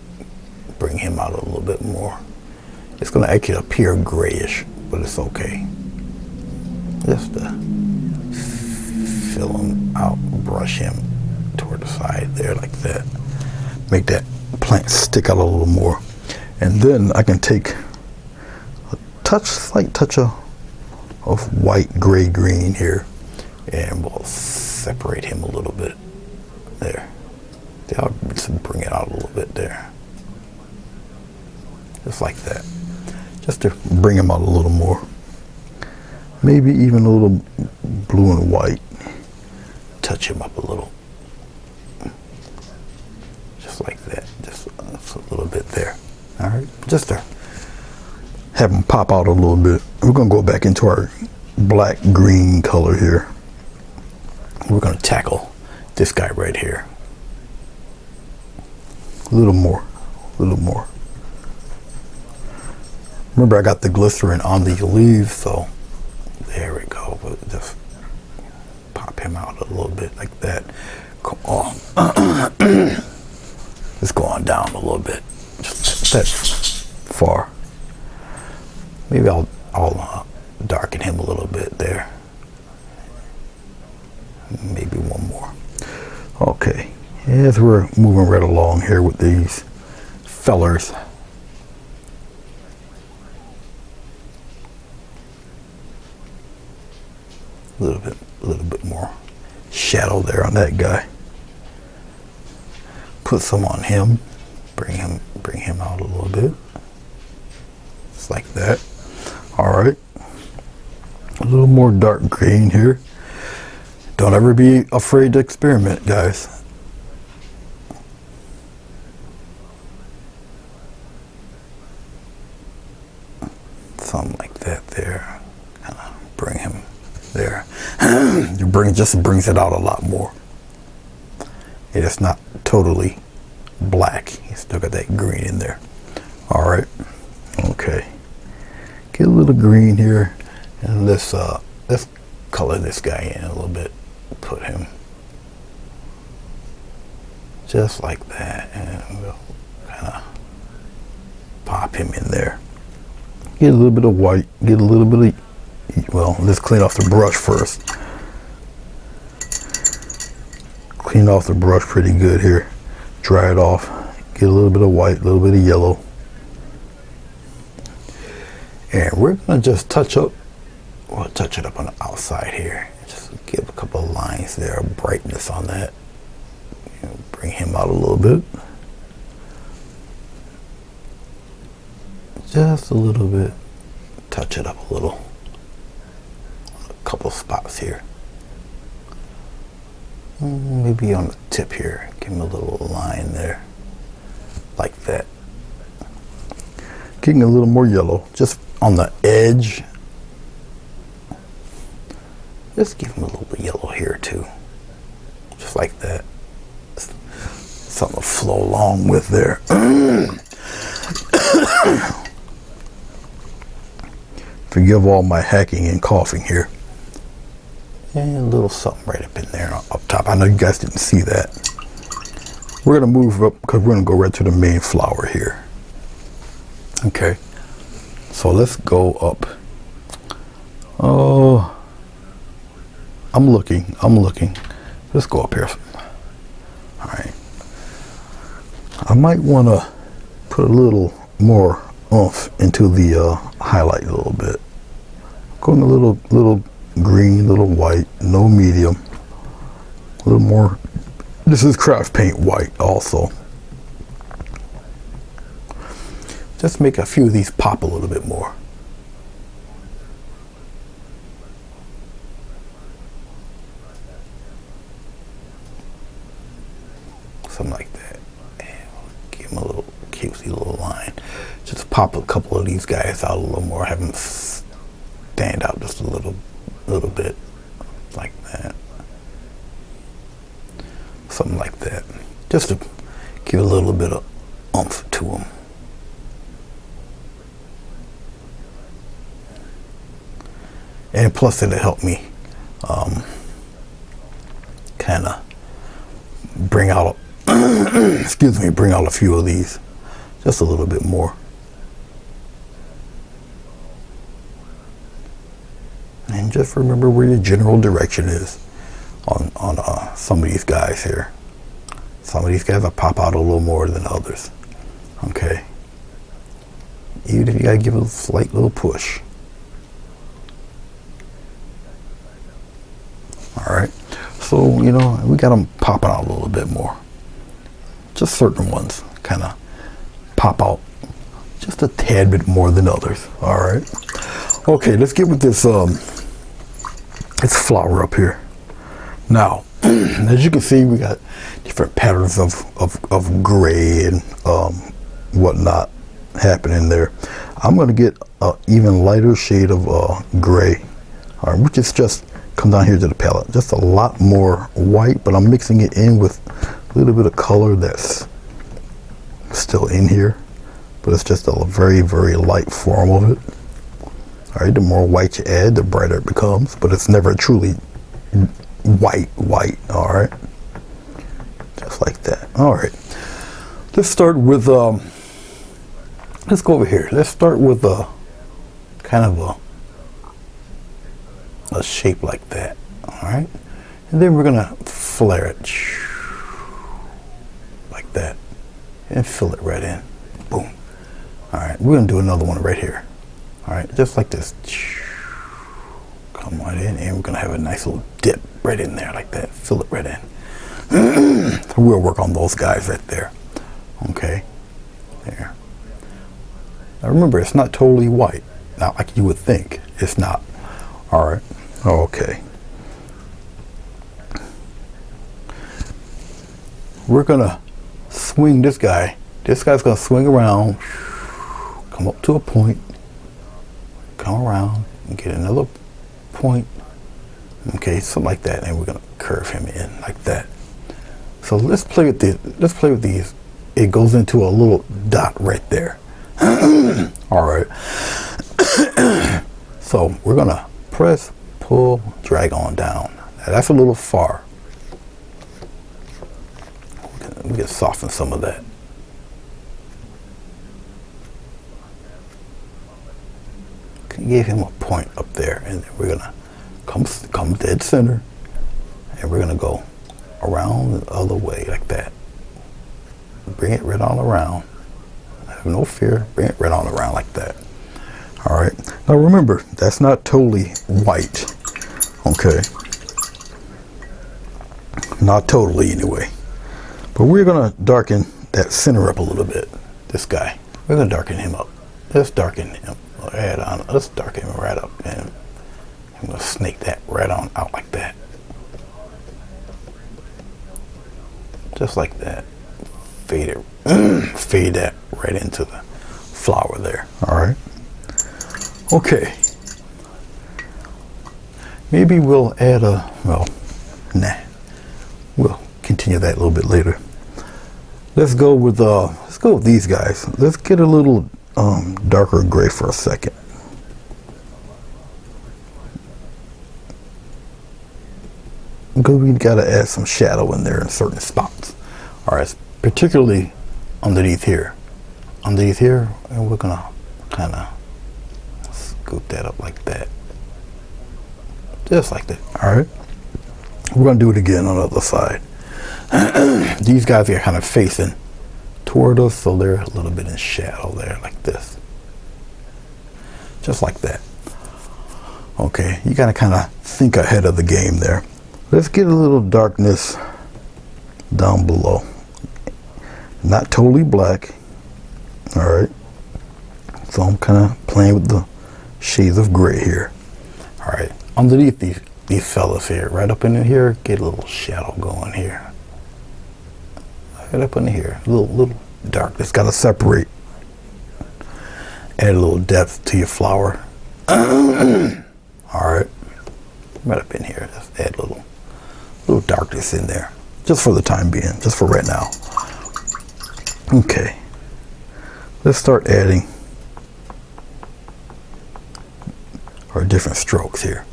bring him out a little bit more. It's gonna actually appear grayish, but it's okay. Just to fill him out, brush him toward the side there like that. Make that plant stick out a little more. And then I can take a slight touch of white, gray, green here, and we'll separate him a little bit there. I'll just bring it out a little bit there. Just like that. Just to bring him out a little more. Maybe even a little blue and white. Touch him up a little. Just like that. Just a little bit there. All right. Just to have him pop out a little bit. We're going to go back into our black green color here. We're going to tackle this guy right here. A little more. Remember, I got the glycerin on these leaves, so there we go. We'll just pop him out a little bit like that. Come on. Let's go on down a little bit. Just that far. Maybe I'll darken him a little bit there. Maybe one more. Okay. As we're moving right along here with these fellers. A little bit more shadow there on that guy. Put some on him. Bring him out a little bit. Just like that. All right. A little more dark green here. Don't ever be afraid to experiment, guys. Something like that there. Kind of bring him there. Just brings it out a lot more. It's not totally black. You still got that green in there. All right. Okay. Get a little green here, and let's color this guy in a little bit. Put him just like that, and we'll pop him in there. Get a little bit of white, get a little bit of, well, let's clean off the brush first. Clean off the brush pretty good here. Dry it off. Get a little bit of white, a little bit of yellow. And we're gonna just touch up, we'll touch it up on the outside here. Just give a couple of lines there, brightness on that. You know, bring him out a little bit. Just a little bit. Touch it up a little. A couple spots here. Maybe on the tip here. Give him a little line there. Like that. Getting a little more yellow. Just on the edge. Just give him a little bit yellow here too. Just like that. Something to flow along with there. Forgive all my hacking and coughing here. And a little something right up in there up top. I know you guys didn't see that. We're going to move up because we're going to go right to the main flower here. Okay. So let's go up. Oh, I'm looking. Let's go up here. All right. I might want to put a little more oomph into the highlight a little bit. Going a little green, little white, no medium. A little more. This is craft paint white also. Just make a few of these pop a little bit more. Something like that. And we'll give them a little cutesy little line. Just pop a couple of these guys out a little more. Have them stand out just a little bit. Like that. Something like that. Just to give a little bit of oomph to them. And plus it'll help me kind of bring out bring out a few of these, just a little bit more. And just remember where your general direction is on some of these guys here. Some of these guys will pop out a little more than others. Okay. Even if you gotta give it a slight little push. Alright, so you know, we got them popping out a little bit more. Just certain ones kind of pop out just a tad bit more than others. Alright, okay, let's get with this flower up here. Now, as you can see, we got different patterns of gray and whatnot happening there. I'm going to get an even lighter shade of gray, alright, which is just come down here to the palette. Just a lot more white, but I'm mixing it in with a little bit of color that's still in here, but it's just a very, very light form of it. All right, the more white you add, the brighter it becomes, but it's never truly white. All right, just like that. All right, let's start with let's go over here. Let's start with a kind of a shape like that. All right, and then we're gonna flare it like that and fill it right in. Boom. All right, we're gonna do another one right here. All right, just like this. Come right in, and we're gonna have a nice little dip right in there like that. Fill it right in. So we'll work on those guys right there. Okay, there. Now remember, it's not totally white. Not like you would think. It's not. All right. Okay. We're gonna swing this guy. This guy's gonna swing around, come up to a point, come around, and get another point. Okay, something like that, and we're gonna curve him in like that. So let's play with this. Let's play with these. It goes into a little dot right there. All right. So we're gonna press, pull, drag on down. Now that's a little far. We can soften some of that. gave him a point up there, and then we're gonna come dead center, and we're gonna go around the other way like that. Bring it right on around. Have no fear. Bring it right on around like that. All right. Now remember, that's not totally white. Okay. Not totally anyway. But we're gonna darken that center up a little bit. This guy. We're gonna darken him up. Let's darken him. Add on. Let's darken him right up, and I'm gonna snake that right on out like that. Just like that. Fade it. Fade that right into the flower there. All right. Okay. Maybe we'll add a, well, nah. We'll continue that a little bit later. Let's go with these guys. Let's get a little darker gray for a second. Because we gotta add some shadow in there in certain spots. All right, particularly underneath here. Underneath here, and we're gonna kind of scoop that up like that. Just like that. All right. We're gonna do it again on the other side. These guys are kind of facing toward us, so they're a little bit in shadow there, like this. Just like that. Okay, you gotta kind of think ahead of the game there. Let's get a little darkness down below. Not totally black. All right. So I'm kind of playing with the shades of gray here. All right. Underneath these fellas here, right up in here, get a little shadow going here. Right up in here, a little dark. It's got to separate. Add a little depth to your flower. All right. Right up in here, just add a little darkness in there, just for the time being, just for right now. Okay. Let's start adding our different strokes here.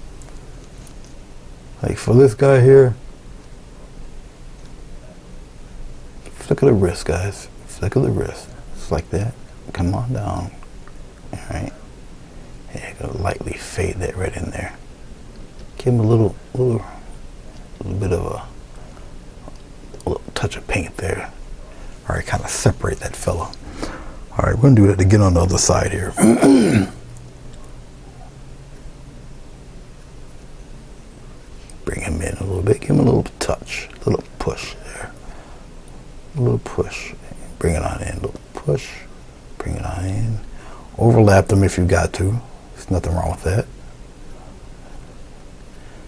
Like for this guy here, flick of the wrist, guys. Flick of the wrist. Just like that. Come on down. All right. Yeah, gonna lightly fade that right in there. Give him a little bit of a little touch of paint there. All right, kind of separate that fella. All right, we're gonna do that again on the other side here. Bring him in a little bit. Give him a little touch, a little push there. A little push. Bring it on in. A little push. Bring it on in. Overlap them if you got to. There's nothing wrong with that.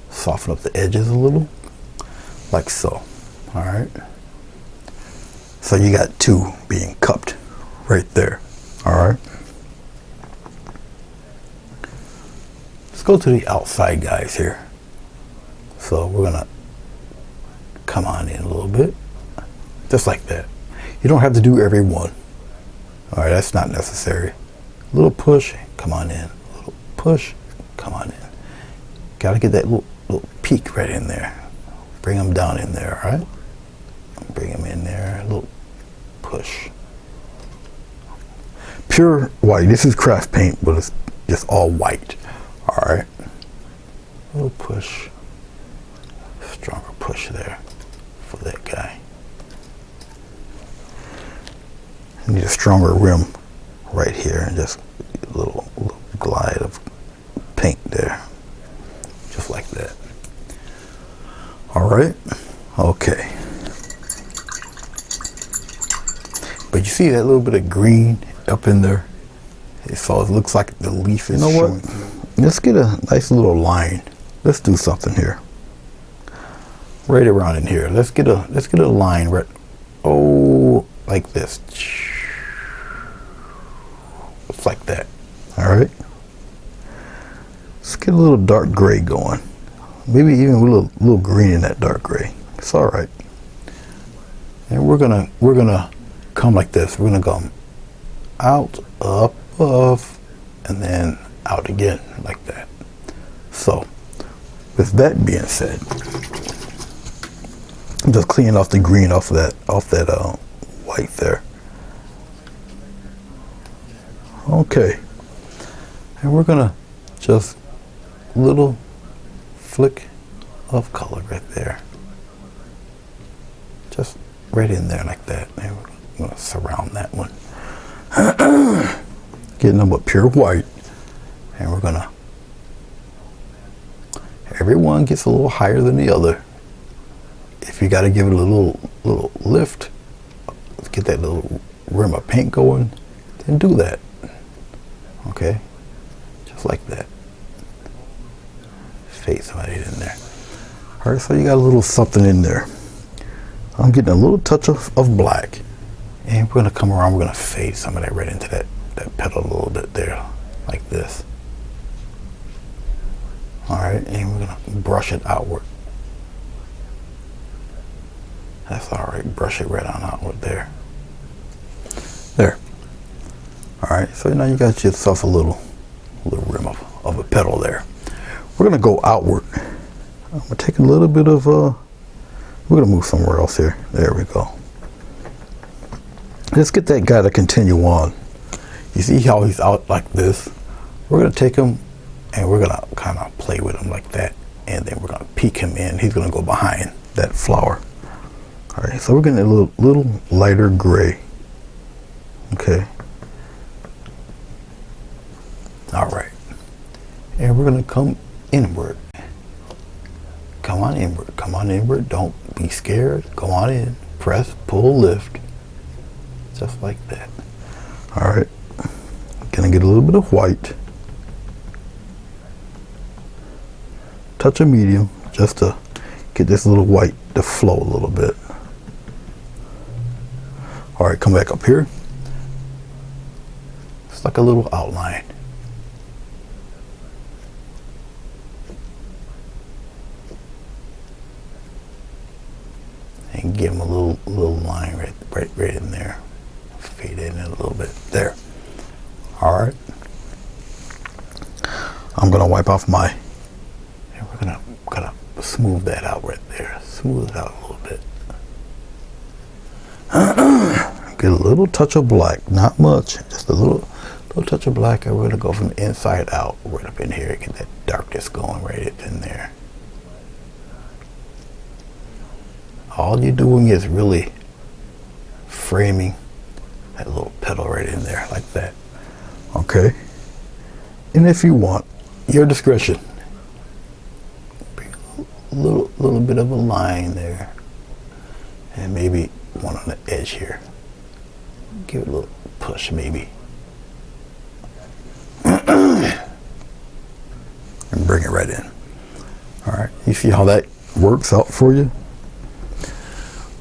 Soften up the edges a little, like so. All right. So you got two being cupped right there. All right. Let's go to the outside guys here. So we're gonna come on in a little bit, just like that. You don't have to do every one. All right, that's not necessary. A little push, come on in. A little push, come on in. Gotta get that little peak right in there. Bring them down in there, all right? Bring them in there, a little push. Pure white. This is craft paint, but it's just all white. All right. A little push. Stronger push there for that guy. I need a stronger rim right here, and just a little glide of paint there, just like that. All right. Okay. But you see that little bit of green up in there? So it looks like the leaf is showing. What? Let's get a nice little line. Let's do something here. Right around in here. Let's get a line right, like this. It's like that. All right. Let's get a little dark gray going. Maybe even a little green in that dark gray. It's all right. And we're gonna come like this. We're gonna go out, up, above, and then out again like that. So, with that being said, I'm just cleaning off the green off that white there. Okay, and we're gonna just little flick of color right there. Just right in there like that. And we're going to surround that one. Getting them with pure white. And we're going to, everyone gets a little higher than the other. If you got to give it a little lift, get that little rim of paint going, then do that. Okay? Just like that. Fade some of it in there. Alright, so you got a little something in there. I'm getting a little touch of black. And we're going to come around, we're going to fade some of that right into that petal a little bit there. Like this. Alright, and we're going to brush it outward. That's alright, brush it right on outward there. There. Alright, so now you got yourself a little rim of a petal there. We're going to go outward. I'm going to take a little bit of, we're going to move somewhere else here. There we go. Let's get that guy to continue on. You see how he's out like this? We're going to take him and we're going to kind of play with him like that. And then we're going to peek him in. He's going to go behind that flower. All right, so we're getting a little lighter gray. Okay. All right. And we're going to come inward. Come on inward. Come on inward. Don't be scared. Go on in. Press, pull, lift. Just like that. All right. Gonna get a little bit of white. Touch of medium, just to get this little white to flow a little bit. All right, come back up here. It's like a little outline. And give him a little line right in there. Fade in a little bit there. All right. I'm gonna wipe off my, and we're gonna smooth that out right there. Smooth it out a little bit. Get a little touch of black, not much, just a little touch of black, and we're gonna go from the inside out, right up in here, get that darkness going right up in there. All you're doing is really framing that little petal right in there, like that. Okay. And if you want, your discretion, bring a little bit of a line there, and maybe one on the edge here. Give it a little push, maybe. And bring it right in. All right. You see how that works out for you?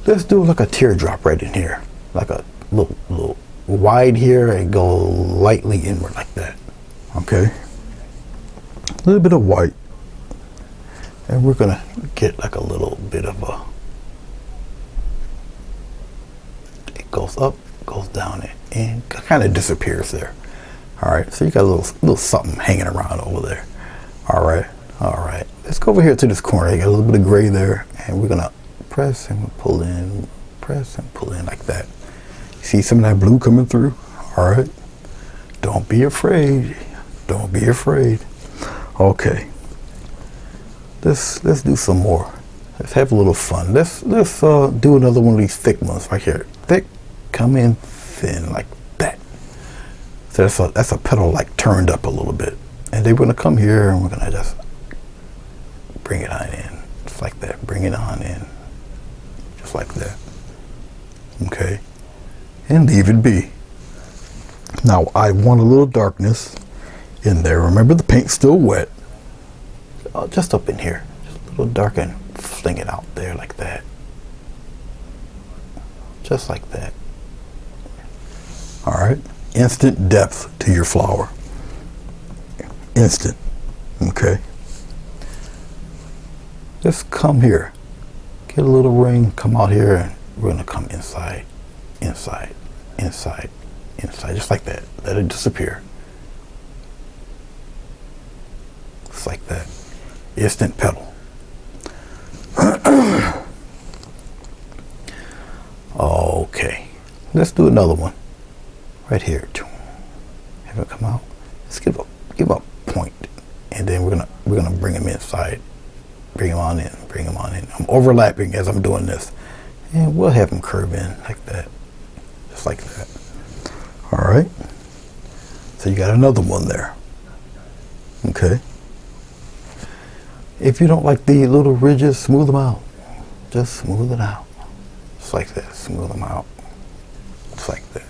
Let's do like a teardrop right in here, like a little wide here and go lightly inward like that. Okay. A little bit of white. And we're gonna get like a little bit of a, it goes up, goes down, and kind of disappears there. All right, so you got a little something hanging around over there. All right. Let's go over here to this corner. You got a little bit of gray there, and we're gonna press and pull in, press and pull in like that. See some of that blue coming through? All right. Don't be afraid. Don't be afraid. Okay. Let's do some more. Let's have a little fun. Let's do another one of these thick ones right here. Thick, come in thin like that. So that's a petal like turned up a little bit. And then we're gonna come here and we're gonna just bring it on in. Just like that. Bring it on in. Just like that. Okay. And leave it be. Now I want a little darkness in there. Remember, the paint's still wet. Just up in here. Just a little dark, and fling it out there like that. Just like that. All right. Instant depth to your flower. Instant. Okay. Just come here. Get a little ring, come out here, and we're gonna come inside, inside, inside, inside, just like that. Let it disappear. Just like that. Instant petal. Okay. Let's do another one. Right here. Have it come out. Let's give a point. and then we're gonna bring him inside. Bring him on in. Bring him on in. I'm overlapping as I'm doing this, and we'll have him curve in like that, just like that. All right. So you got another one there. Okay. If you don't like the little ridges, smooth them out. Just smooth it out. Just like that. Smooth them out. Just like that.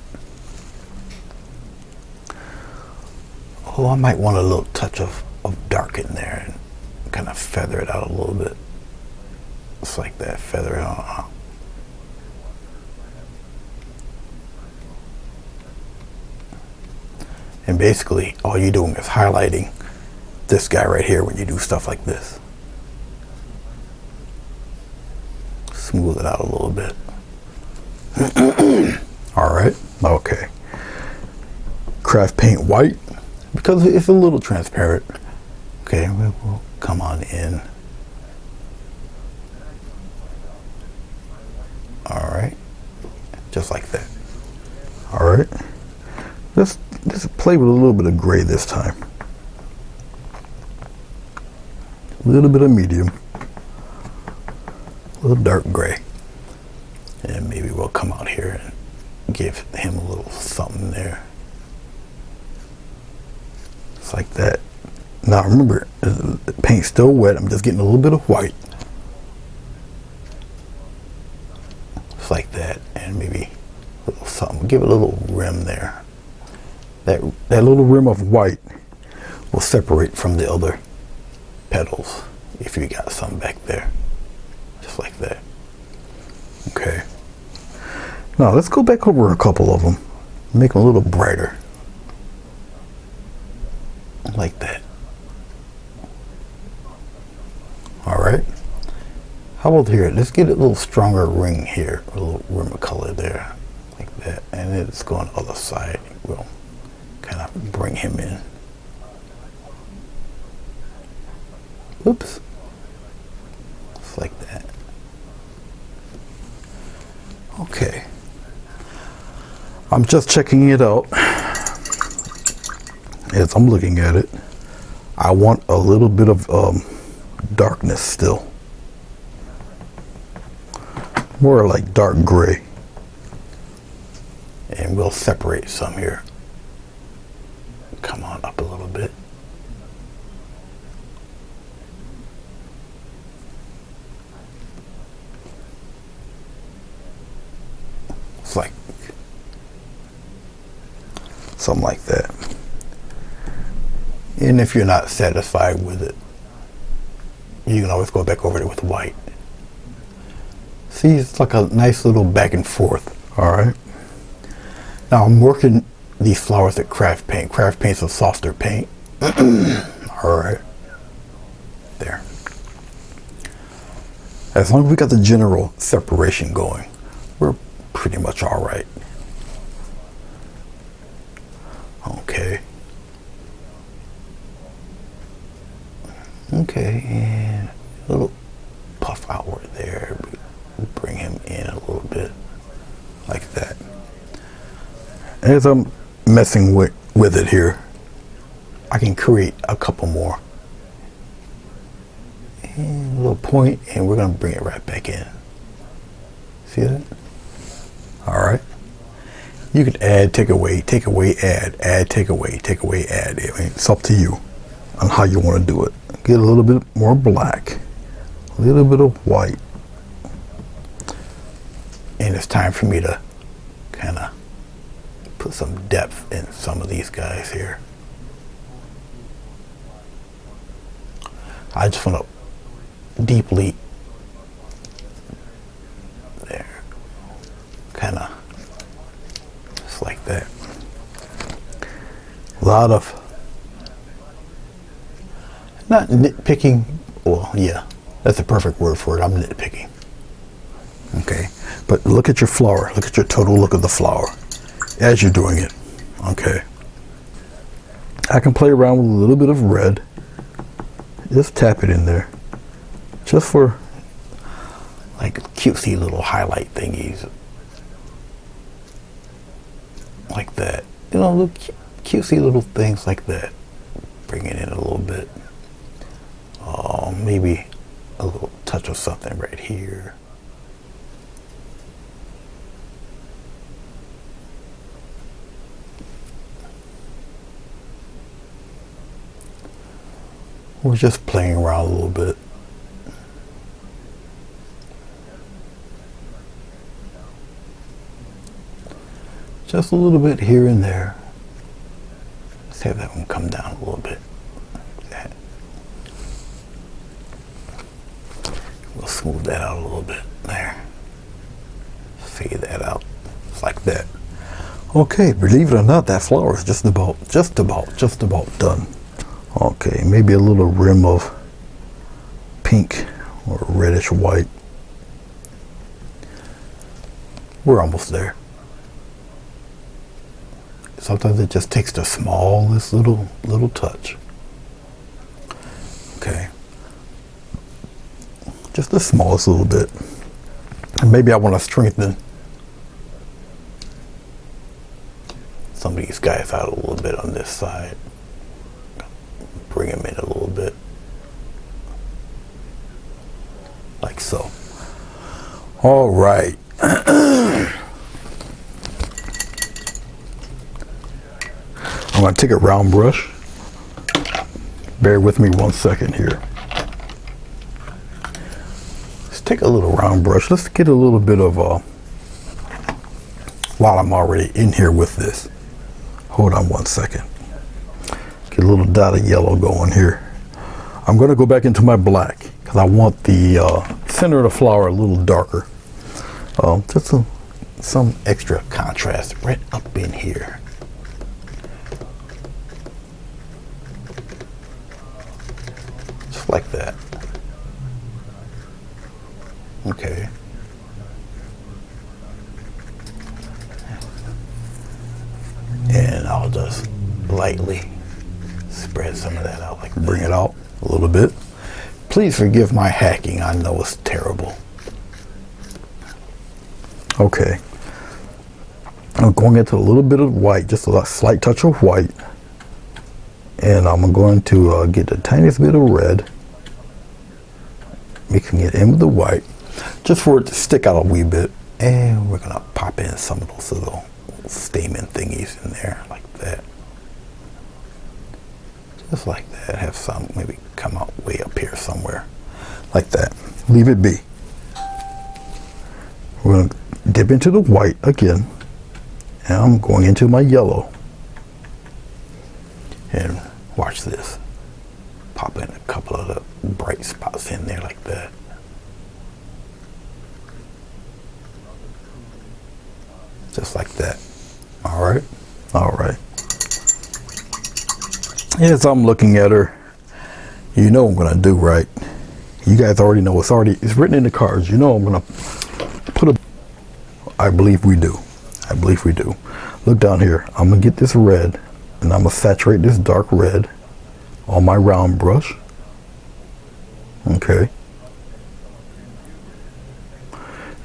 Oh, I might want a little touch of dark in there and kind of feather it out a little bit. Just like that. Feather it out. And basically, all you're doing is highlighting this guy right here when you do stuff like this. Smooth it out a little bit. All right. Okay. Craft paint white, because it's a little transparent. Okay, we'll come on in. All right. Just like that. All right. Let's play with a little bit of gray this time. A little bit of medium. A little dark gray. And maybe we'll come out here and give him a little something there. Just like that. Now remember, the paint's still wet. I'm just getting a little bit of white. Just like that. And maybe a little something. Give it a little rim there. That little rim of white will separate from the other petals if you got some back there. Just like that. Okay. Now let's go back over a couple of them. Make them a little brighter. Like that. Alright. How about here? Let's get a little stronger ring here. A little rim of color there. Like that. And then let's go on the other side. We'll kind of bring him in. Oops. Just like that. Okay. I'm just checking it out. As I'm looking at it, I want a little bit of darkness still. More like dark gray. And we'll separate some here. Come on up a little bit. It's like something like that. And if you're not satisfied with it, you can always go back over it with white. See, it's like a nice little back and forth. All right. Now I'm working these flowers at craft paint. Craft paint's a softer paint. All right. There. As long as we got the general separation going, we're pretty much all right. Okay. Okay, and a little puff outward there. Bring him in a little bit, like that. As I'm messing with it here, I can create a couple more. And a little point, and we're gonna bring it right back in. See that? All right. You could add, take away, add, take away, add. I mean, it's up to you on how you want to do it. Get a little bit more black, a little bit of white. And it's time for me to kind of put some depth in some of these guys here. I just want to deeply there, kind of just like that. A lot of, not nitpicking, well, yeah, that's the perfect word for it. I'm nitpicking. Okay, but look at your flower. Look at your total look of the flower as you're doing it. Okay. I can play around with a little bit of red. Just tap it in there. Just for like cutesy little highlight thingies. Like that. You know, look, cutesy little things like that. Bring it in a little bit. maybe a little touch of something right here. We're just playing around a little bit. Just a little bit here and there. Let's have that one come down a little bit. Like that. We'll smooth that out a little bit there. Fade that out. Just like that. Okay, believe it or not, that flower is just about done. Okay, maybe a little rim of pink or reddish white. We're almost there. Sometimes it just takes the smallest little touch. Okay. Just the smallest little bit. And maybe I want to strengthen some of these guys out a little bit on this side. Bring them in a little bit. Like so. All right. I'm going to take a round brush. Bear with me 1 second here. Let's take a little round brush. Let's get a little bit of while I'm already in here with this. Hold on 1 second. Get a little dot of yellow going here. I'm going to go back into my black because I want the center of the flower a little darker. Just some extra contrast right up in here. Just like that. Okay. And I'll just lightly spread some of that out like that. Bring it out a little bit. Please forgive my hacking. I know it's terrible. Okay. I'm going into a little bit of white, just a slight touch of white. And I'm going to get the tiniest bit of red. Mixing it in with the white. Just for it to stick out a wee bit. And we're going to pop in some of those little stamen thingies in there like that. Just like that. Have some maybe come out way up here somewhere. Like that. Leave it be. We're going to dip into the white again. And I'm going into my yellow. And watch this. Pop in a couple of the bright spots in there like that. Just like that. All right. All right. As I'm looking at her, you know what I'm gonna do, right? You guys already know it's written in the cards. You know I'm gonna put a. I believe we do. I believe we do. Look down here. I'm gonna get this red, and I'm gonna saturate this dark red on my round brush. Okay.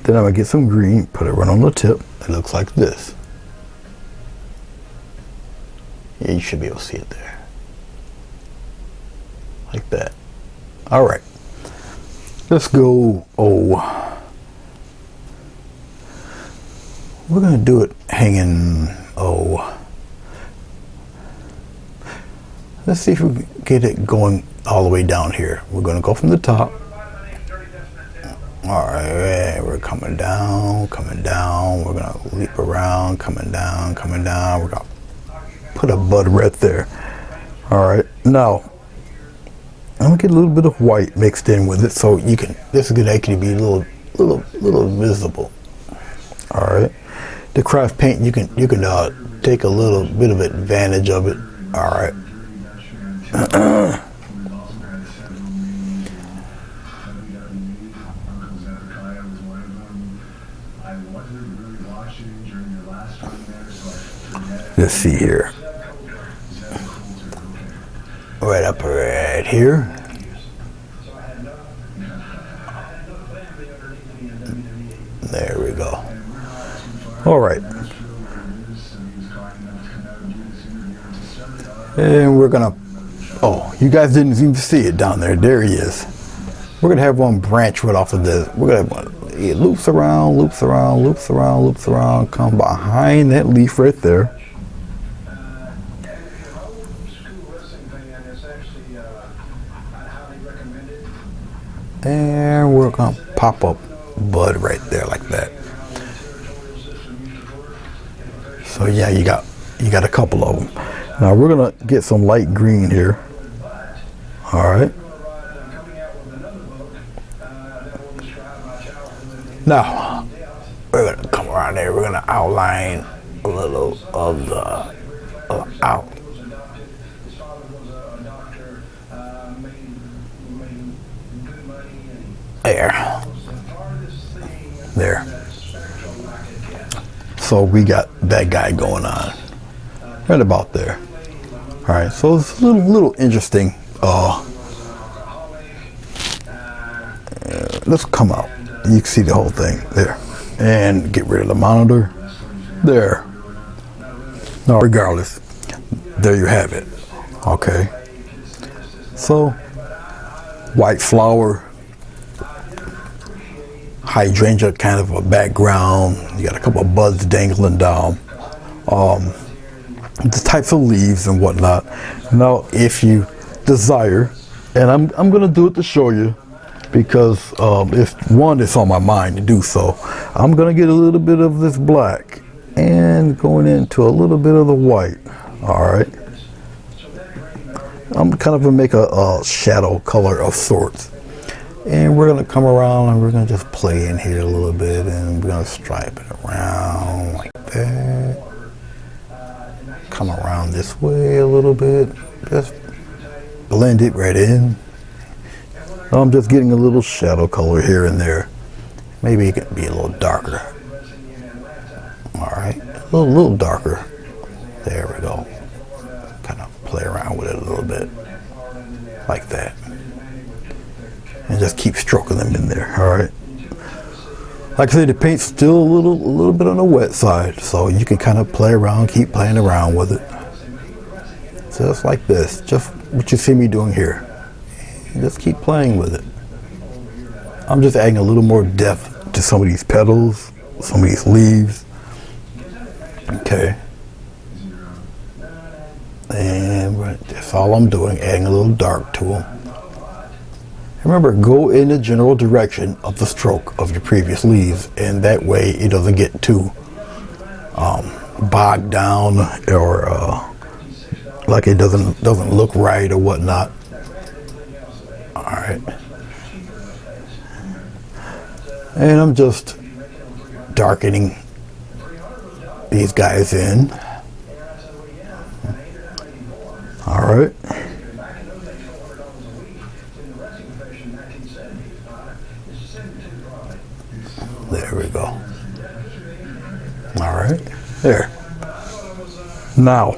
Then I'm gonna get some green, put it right on the tip. It looks like this. Yeah, you should be able to see it there. Like that. All right. Let's go. Oh, we're gonna do it hanging. Oh, let's see if we can get it going all the way down here. We're gonna go from the top. All right, we're coming down, coming down. We're gonna leap around, coming down, coming down. We're gonna put a bud right there. All right, now I'm gonna get a little bit of white mixed in with it, so you can. This is gonna actually be a little visible. All right, the craft paint you can take a little bit of advantage of it. All right. Let's see here. Right up right here. There we go. All right. And we're gonna, oh, you guys didn't even see it down there. There he is. we're gonna have one branch right off of this. We're gonna, it loops around, loops around, loops around, loops around, come behind that leaf right there. And we're gonna pop up bud right there like that. So yeah, you got a couple of them. Now we're gonna get some light green here. All right. Now we're gonna come around there. We're gonna outline a little of the out. There. So we got that guy going on right about there. All right, so it's a little interesting. Let's come out. You can see the whole thing there, and get rid of the monitor there. Now, regardless, there you have it. Okay. So, white flower, hydrangea kind of a background. You got a couple of buds dangling down. The types of leaves and whatnot. Now, if you desire, and I'm gonna do it to show you, because it's on my mind to do so. I'm gonna get a little bit of this black and going into a little bit of the white. All right. I'm kind of gonna make a shadow color of sorts. And we're gonna come around and we're gonna just play in here a little bit, and we're gonna stripe it around like that. Come around this way a little bit, just blend it right in. I'm just getting a little shadow color here and there. Maybe it can be a little darker. All right, a little darker. There we go. Kind of play around with it a little bit, like that. And just keep stroking them in there. All right. Like I said, the paint's still a little bit on the wet side, so you can kind of play around, keep playing around with it. Just like this, just what you see me doing here. Just keep playing with it. I'm just adding a little more depth to some of these petals, some of these leaves. Okay. And that's all I'm doing, adding a little dark to them. Remember, go in the general direction of the stroke of your previous leaves, and that way it doesn't get too bogged down or like it doesn't look right or whatnot. All right. And I'm just darkening these guys in. All right. There we go. All right, there. Now,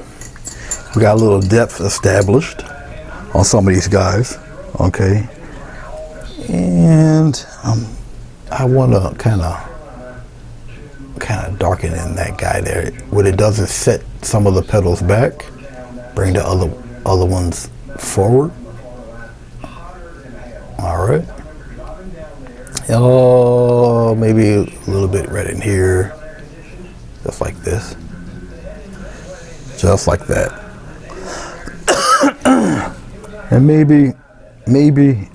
we got a little depth established on some of these guys, okay? And I want to kind of darken in that guy there. What it does is set some of the petals back, bring the other ones forward. All right. Oh, maybe a little bit right in here, just like this, just like that. And maybe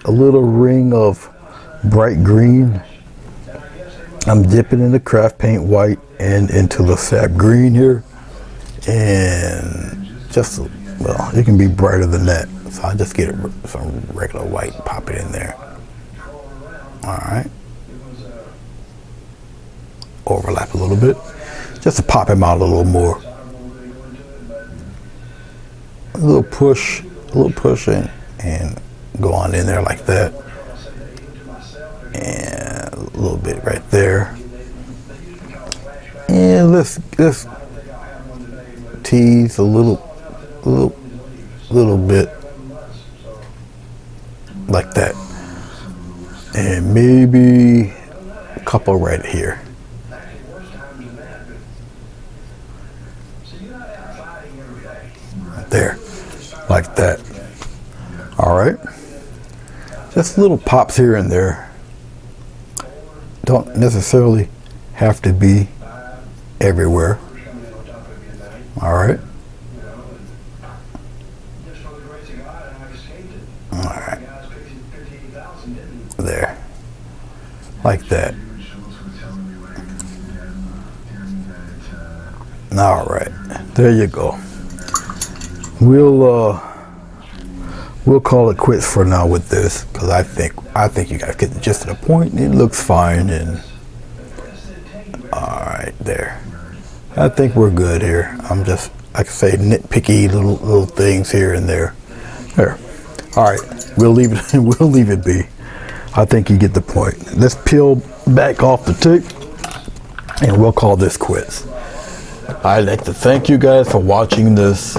a little ring of bright green. I'm dipping in the craft paint white and into the sap green here, and just, well, it can be brighter than that, so I just get some regular white, pop it in there. All right. Overlap a little bit, just to pop him out a little more. A little push and go on in there like that. And a little bit right there. And let's tease a little bit like that. And maybe a couple right here. Right there, like that. All right. Just little pops here and there. Don't necessarily have to be everywhere. All right. All right. There. Like that. All right. There you go. We'll call it quits for now with this, because I think you guys get the gist of the point. It looks fine, and all right, there. I think we're good here. I'm just, like I say, nitpicky little things here and there. There. All right, we'll leave it. We'll leave it be. I think you get the point. Let's peel back off the tape, and we'll call this quits. I'd like to thank you guys for watching this.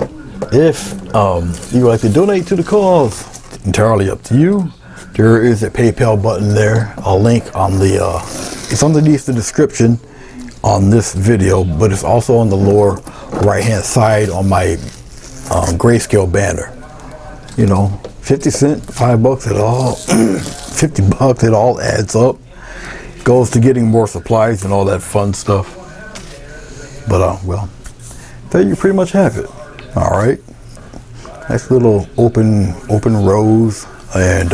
If you would like to donate to the cause, entirely up to you. There is a PayPal button there. A link on the, it's underneath the description on this video, but it's also on the lower right hand side on my grayscale banner. You know, 50 cents, $5 at all, $50, it all adds up. Goes to getting more supplies and all that fun stuff. But well, there you pretty much have it. All right, nice little open rows and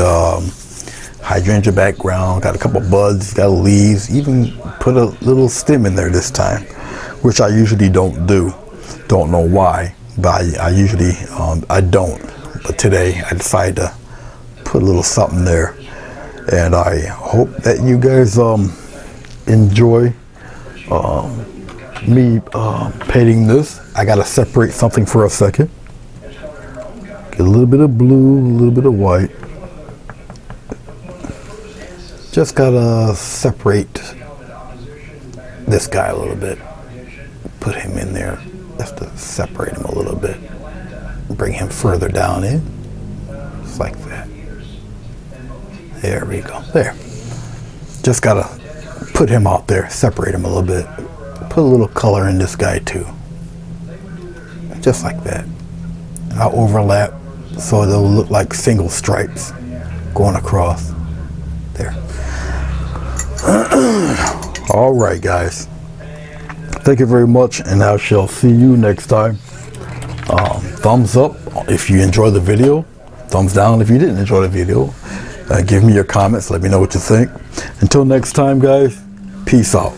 hydrangea background. Got a couple buds, got leaves. Even put a little stem in there this time, which I usually don't do. Don't know why, but I usually I don't. But today I decided to put a little something there, and I hope that you guys enjoy me painting this. I gotta separate something for a second. Get a little bit of blue, a little bit of white. Just gotta separate this guy a little bit. Put him in there just to separate him a little bit. Bring him further down in. Just like that. There we go. There. Just gotta put him out there, separate him a little bit. Put a little color in this guy too. Just like that. I'll overlap so they'll look like single stripes going across. There. All right, guys. Thank you very much, and I shall see you next time. Thumbs up if you enjoyed the video. Thumbs down if you didn't enjoy the video. Give me your comments. Let me know what you think. Until next time, guys. Peace out.